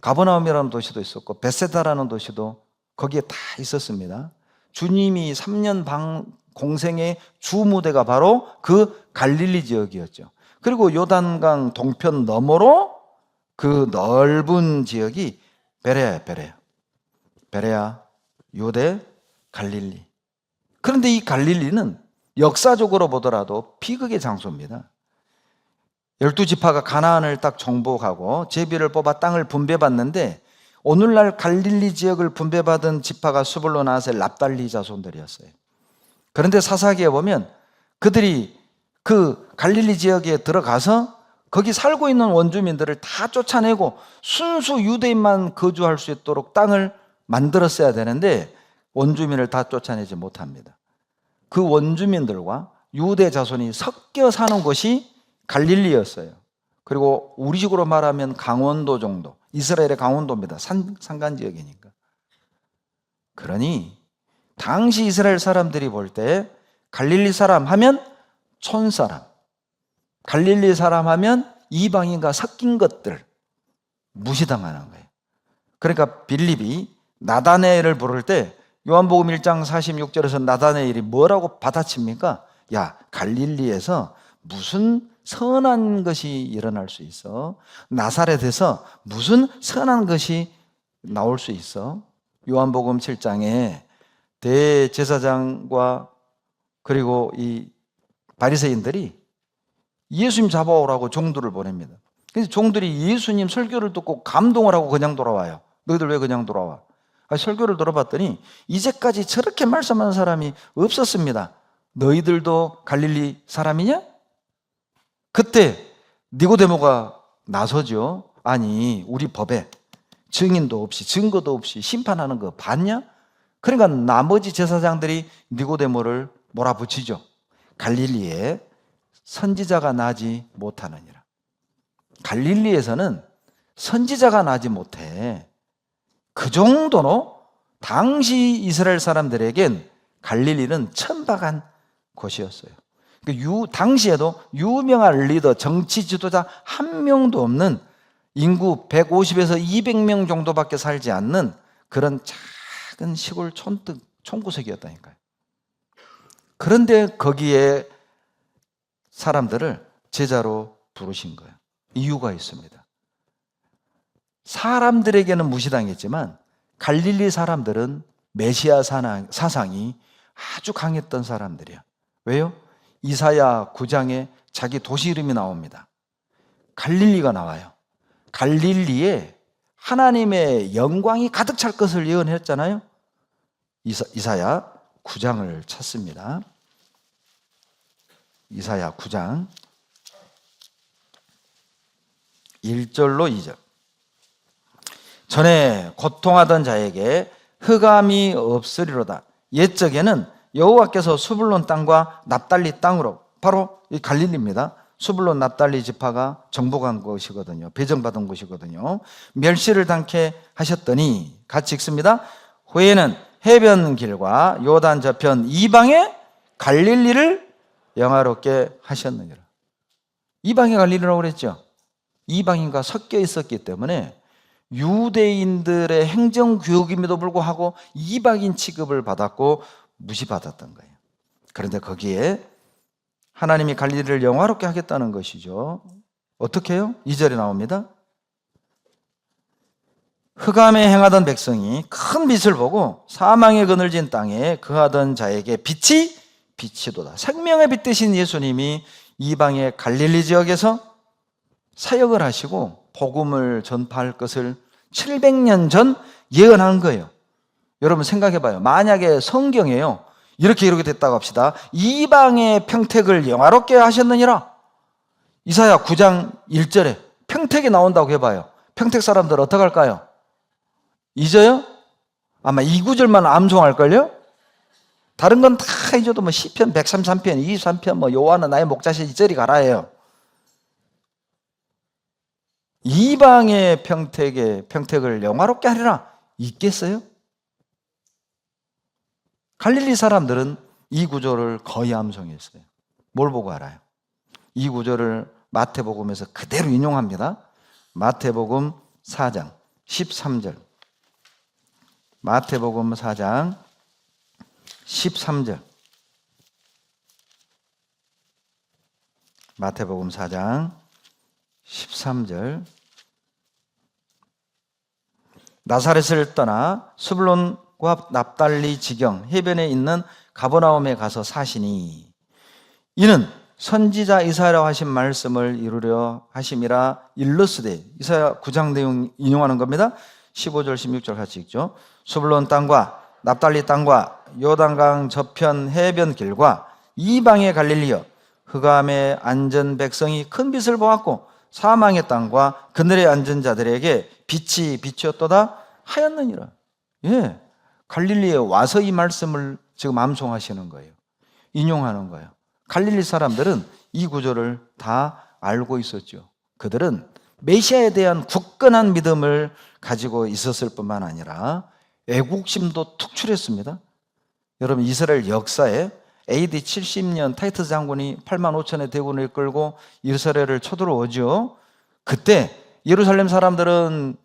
가버나움이라는 도시도 있었고, 벳세다라는 도시도 거기에 다 있었습니다. 주님이 3년 반 공생의 주무대가 바로 그 갈릴리 지역이었죠. 그리고 요단강 동편 너머로 그 넓은 지역이 베레아, 유대, 갈릴리. 그런데 이 갈릴리는 역사적으로 보더라도 비극의 장소입니다. 12지파가 가나안을 딱 정복하고 제비를 뽑아 땅을 분배받는데 오늘날 갈릴리 지역을 분배받은 지파가 스불론, 아셀, 납달리 자손들이었어요. 그런데 사사기에 보면 그들이 그 갈릴리 지역에 들어가서 거기 살고 있는 원주민들을 다 쫓아내고 순수 유대인만 거주할 수 있도록 땅을 만들었어야 되는데 원주민을 다 쫓아내지 못합니다. 그 원주민들과 유대 자손이 섞여 사는 곳이 갈릴리였어요. 그리고 우리식으로 말하면 강원도 정도, 이스라엘의 강원도입니다. 산간 지역이니까. 그러니 당시 이스라엘 사람들이 볼 때 갈릴리 사람 하면 촌사람, 갈릴리 사람 하면 이방인과 섞인 것들 무시당하는 거예요. 그러니까 빌립이 나다네엘을 부를 때 요한복음 1장 46절에서 나다네엘이 뭐라고 받아칩니까? 야, 갈릴리에서 무슨 선한 것이 일어날 수 있어? 나사렛에서 무슨 선한 것이 나올 수 있어? 요한복음 7장에 대제사장과 그리고 이 바리새인들이 예수님 잡아오라고 종들을 보냅니다. 그래서 종들이 예수님 설교를 듣고 감동을 하고 그냥 돌아와요. 너희들 왜 그냥 돌아와? 설교를 들어봤더니 이제까지 저렇게 말씀하는 사람이 없었습니다. 너희들도 갈릴리 사람이냐? 그때 니고데모가 나서죠. 아니, 우리 법에 증인도 없이 증거도 없이 심판하는 거 봤냐? 그러니까 나머지 제사장들이 니고데모를 몰아붙이죠. 갈릴리에 선지자가 나지 못하느니라. 갈릴리에서는 선지자가 나지 못해. 그 정도로 당시 이스라엘 사람들에겐 갈릴리는 천박한 곳이었어요. 당시에도 유명한 리더, 정치 지도자 한 명도 없는 인구 150에서 200명 정도밖에 살지 않는 그런 작은 시골 촌구석이었다니까요. 그런데 거기에 사람들을 제자로 부르신 거예요. 이유가 있습니다. 사람들에게는 무시당했지만 갈릴리 사람들은 메시아 사상이 아주 강했던 사람들이야. 왜요? 이사야 9장에 자기 도시 이름이 나옵니다. 갈릴리가 나와요. 갈릴리에 하나님의 영광이 가득 찰 것을 예언했잖아요. 이사야 9장을 찾습니다. 이사야 9장 1절로 2절. 전에 고통하던 자에게 흑암이 없으리로다. 옛적에는 여호와께서 수불론 땅과 납달리 땅으로, 바로 이 갈릴리입니다. 수불론 납달리 지파가 정복한 곳이거든요. 배정받은 곳이거든요. 멸시를 당케 하셨더니, 같이 읽습니다. 후에는 해변길과 요단 저편 이방의 갈릴리를 영화롭게 하셨느니라. 이방의 갈릴리라고 그랬죠. 이방인과 섞여 있었기 때문에 유대인들의 행정교육임에도 불구하고 이방인 취급을 받았고 무시받았던 거예요. 그런데 거기에 하나님이 갈릴리를 영화롭게 하겠다는 것이죠. 어떻게 해요? 2절에 나옵니다. 흑암에 행하던 백성이 큰 빛을 보고 사망의 그늘진 땅에 거하던 자에게 빛이 비치도다. 생명의 빛 되신 예수님이 이방의 갈릴리 지역에서 사역을 하시고 복음을 전파할 것을 700년 전 예언한 거예요. 여러분 생각해 봐요. 만약에 성경에요, 이렇게 됐다고 합시다. 이방의 평택을 영화롭게 하셨느니라. 이사야 9장 1절에 평택이 나온다고 해봐요. 평택 사람들 어떻게 할까요? 잊어요? 아마 이 구절만 암송할걸요? 다른 건 다 잊어도 뭐 시편 133편, 23편, 뭐 여호와는 나의 목자시니 저리 가라예요. 이방의 평택을 영화롭게 하리라 있겠어요? 갈릴리 사람들은 이 구절을 거의 암송했어요. 뭘 보고 알아요? 이 구절을 마태복음에서 그대로 인용합니다. 마태복음 4장 13절. 마태복음 4장 13절. 마태복음 4장 13절. 나사렛을 떠나 스불론과 납달리 지경 해변에 있는 가버나움에 가서 사시니 이는 선지자 이사야라고 하신 말씀을 이루려 하심이라 일러스되, 이사야 9장 내용 인용하는 겁니다. 15절 16절 같이 읽죠. 수블론 땅과 납달리 땅과 요단강 저편 해변 길과 이방의 갈릴리여, 흑암의 앉은 백성이 큰 빛을 보았고 사망의 땅과 그늘에 앉은 자들에게 빛이 비추었도다 하였느니라. 예, 갈릴리에 와서 이 말씀을 지금 암송하시는 거예요. 인용하는 거예요. 갈릴리 사람들은 이 구절을 다 알고 있었죠. 그들은 메시아에 대한 굳건한 믿음을 가지고 있었을 뿐만 아니라 애국심도 특출했습니다. 여러분, 이스라엘 역사에 AD 70년 타이투스 장군이 8만 5천의 대군을 이끌고 이스라엘을 쳐들어오죠. 그때 예루살렘 사람들은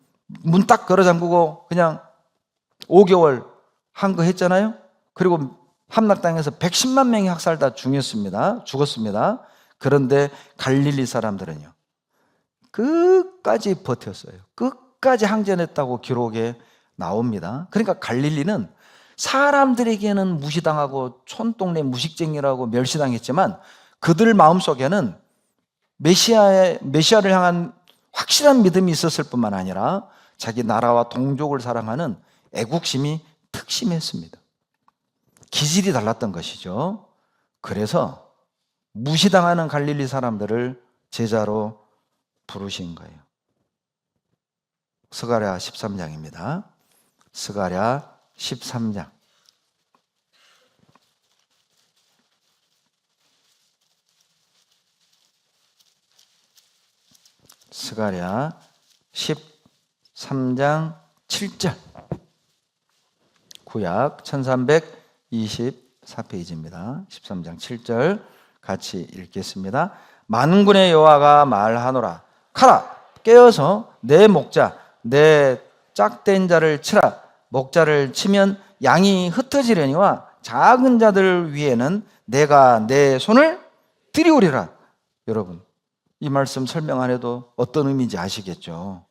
문 딱 걸어 잠그고 그냥 5개월 항거했잖아요. 그리고 함락당해서 110만 명이 학살다 죽었습니다. 그런데 갈릴리 사람들은요, 끝까지 버텼어요. 끝까지 항전했다고 기록에 나옵니다. 그러니까 갈릴리는 사람들에게는 무시당하고 촌동네 무식쟁이라고 멸시당했지만 그들 마음속에는 메시아를 향한 확실한 믿음이 있었을 뿐만 아니라 자기 나라와 동족을 사랑하는 애국심이 특심했습니다. 기질이 달랐던 것이죠. 그래서 무시당하는 갈릴리 사람들을 제자로 부르신 거예요. 스가랴 13장입니다. 스가랴 13장. 스가랴 13장 7절. 구약 1324페이지입니다. 13장 7절 같이 읽겠습니다. 만군의 여호와가 말하노라. 가라, 깨어서 내 목자, 내 짝된 자를 치라. 목자를 치면 양이 흩어지려니와 작은 자들 위에는 내가 내 손을 들이오리라. 여러분, 이 말씀 설명 안 해도 어떤 의미인지 아시겠죠?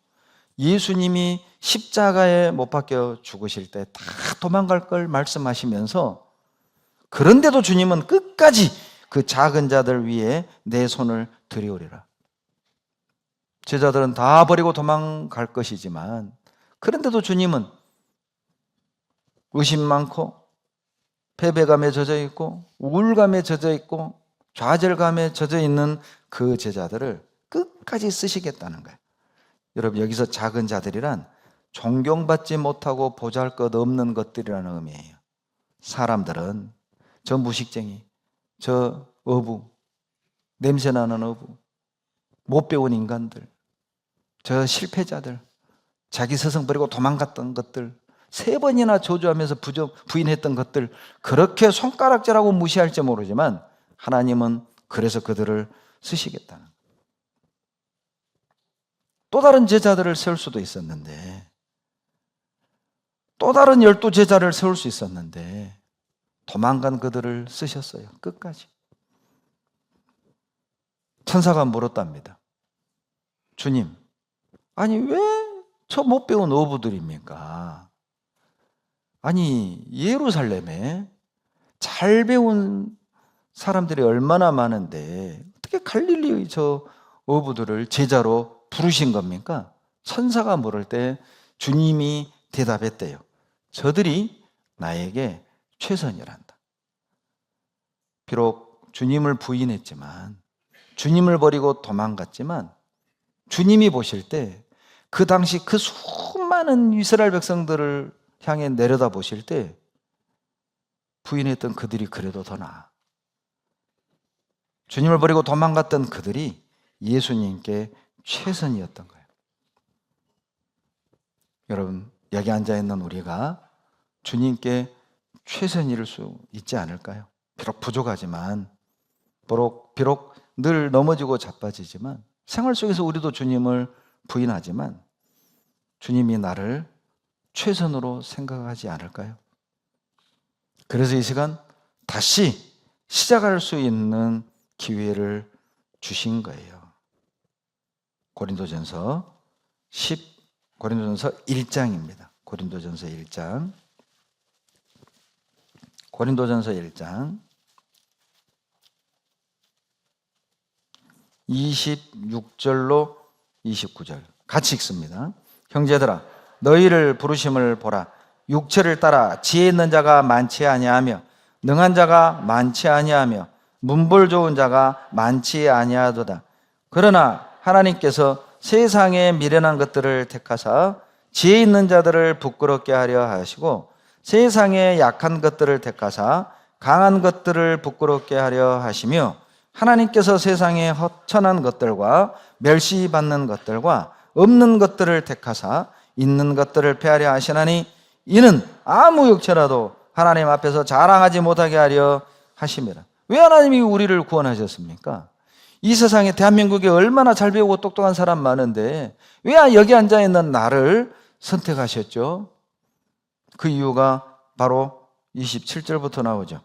예수님이 십자가에 못 박혀 죽으실 때 다 도망갈 걸 말씀하시면서, 그런데도 주님은 끝까지 그 작은 자들 위에 내 손을 들이오리라. 제자들은 다 버리고 도망갈 것이지만, 그런데도 주님은 의심 많고 패배감에 젖어 있고 우울감에 젖어 있고 좌절감에 젖어 있는 그 제자들을 끝까지 쓰시겠다는 거예요. 여러분, 여기서 작은 자들이란 존경받지 못하고 보잘것없는 것들이라는 의미예요. 사람들은 저 무식쟁이, 저 어부, 냄새나는 어부, 못 배운 인간들, 저 실패자들, 자기 스승 버리고 도망갔던 것들, 3번이나 저주하면서 부인했던 것들, 그렇게 손가락질하고 무시할지 모르지만 하나님은 그래서 그들을 쓰시겠다는 거예요. 또 다른 제자들을 세울 수도 있었는데, 또 다른 12제자를 세울 수 있었는데 도망간 그들을 쓰셨어요. 끝까지. 천사가 물었답니다. 주님, 아니 왜 저 못 배운 어부들입니까? 아니 예루살렘에 잘 배운 사람들이 얼마나 많은데 어떻게 갈릴리의 저 어부들을 제자로 부르신 겁니까? 천사가 물을 때 주님이 대답했대요. 저들이 나에게 최선이란다. 비록 주님을 부인했지만, 주님을 버리고 도망갔지만, 주님이 보실 때 그 당시 그 수많은 이스라엘 백성들을 향해 내려다 보실 때 부인했던 그들이 그래도 더 나아. 주님을 버리고 도망갔던 그들이 예수님께 최선이었던 거예요. 여러분, 여기 앉아있는 우리가 주님께 최선일 수 있지 않을까요? 비록 부족하지만, 비록 늘 넘어지고 자빠지지만, 생활 속에서 우리도 주님을 부인하지만 주님이 나를 최선으로 생각하지 않을까요? 그래서 이 시간 다시 시작할 수 있는 기회를 주신 거예요. 고린도전서 1장입니다. 고린도전서 1장. 고린도전서 1장 26절로 29절 같이 읽습니다. 형제들아, 너희를 부르심을 보라. 육체를 따라 지혜 있는 자가 많지 아니하며 능한 자가 많지 아니하며 문벌 좋은 자가 많지 아니하도다. 그러나 하나님께서 세상에 미련한 것들을 택하사 지혜 있는 자들을 부끄럽게 하려 하시고 세상에 약한 것들을 택하사 강한 것들을 부끄럽게 하려 하시며 하나님께서 세상에 허천한 것들과 멸시받는 것들과 없는 것들을 택하사 있는 것들을 폐하려 하시나니 이는 아무 육체라도 하나님 앞에서 자랑하지 못하게 하려 하심이라. 왜 하나님이 우리를 구원하셨습니까? 이 세상에 대한민국에 얼마나 잘 배우고 똑똑한 사람 많은데 왜 여기 앉아있는 나를 선택하셨죠? 그 이유가 바로 27절부터 나오죠.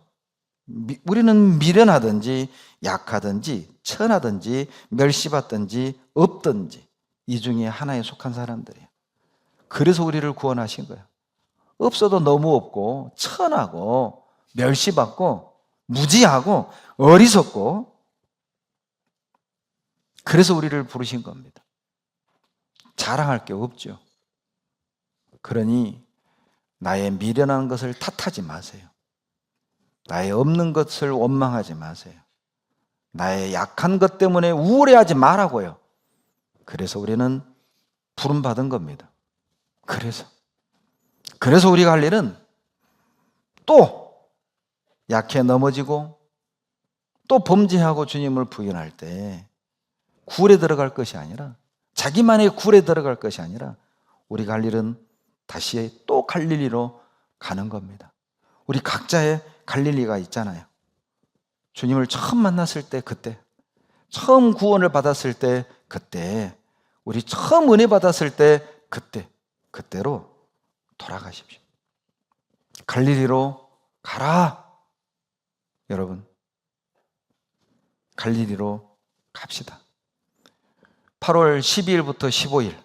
우리는 미련하든지 약하든지 천하든지 멸시받든지 없든지 이 중에 하나에 속한 사람들이에요. 그래서 우리를 구원하신 거예요. 없어도 너무 없고 천하고 멸시받고 무지하고 어리석고 그래서 우리를 부르신 겁니다. 자랑할 게 없죠. 그러니 나의 미련한 것을 탓하지 마세요. 나의 없는 것을 원망하지 마세요. 나의 약한 것 때문에 우울해하지 말라고요. 그래서 우리는 부름받은 겁니다. 그래서 우리가 할 일은 또 약해 넘어지고 또 범죄하고 주님을 부인할 때 굴에 들어갈 것이 아니라 자기만의 굴에 들어갈 것이 아니라 우리가 할 일은 다시 또 갈릴리로 가는 겁니다. 우리 각자의 갈릴리가 있잖아요. 주님을 처음 만났을 때 그때, 처음 구원을 받았을 때 그때, 우리 처음 은혜 받았을 때 그때로 돌아가십시오. 갈릴리로 가라. 여러분, 갈릴리로 갑시다. 8월 12일부터 15일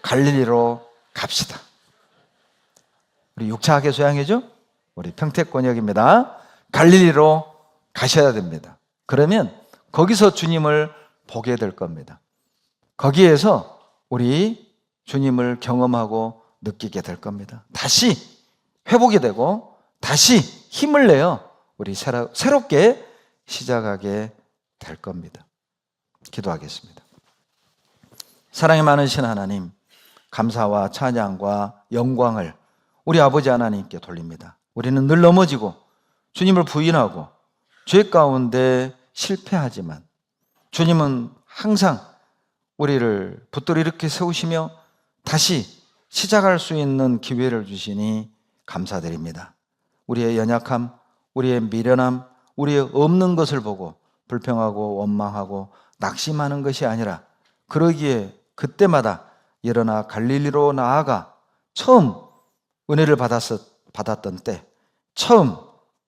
갈릴리로 갑시다. 우리 6차 개소양이죠? 우리 평택권역입니다. 갈릴리로 가셔야 됩니다. 그러면 거기서 주님을 보게 될 겁니다. 거기에서 우리 주님을 경험하고 느끼게 될 겁니다. 다시 회복이 되고 다시 힘을 내어 우리 새롭게 시작하게 될 겁니다. 기도하겠습니다. 사랑이 많으신 하나님, 감사와 찬양과 영광을 우리 아버지 하나님께 돌립니다. 우리는 늘 넘어지고 주님을 부인하고 죄 가운데 실패하지만 주님은 항상 우리를 붙들어 일으켜 세우시며 다시 시작할 수 있는 기회를 주시니 감사드립니다. 우리의 연약함, 우리의 미련함, 우리의 없는 것을 보고 불평하고 원망하고 낙심하는 것이 아니라 그러기에 그때마다 일어나 갈릴리로 나아가 처음 은혜를 받았던 때, 처음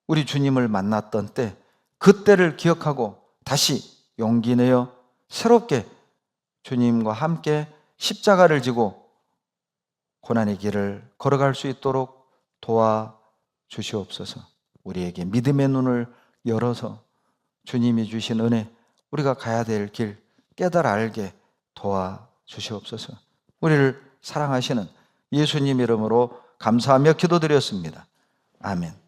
우리 주님을 만났던 때, 그때를 기억하고 다시 용기 내어 새롭게 주님과 함께 십자가를 지고 고난의 길을 걸어갈 수 있도록 도와주시옵소서. 우리에게 믿음의 눈을 열어서 주님이 주신 은혜, 우리가 가야 될 길 깨달아 알게 도와주시옵소서. 우리를 사랑하시는 예수님 이름으로 감사하며 기도드렸습니다. 아멘.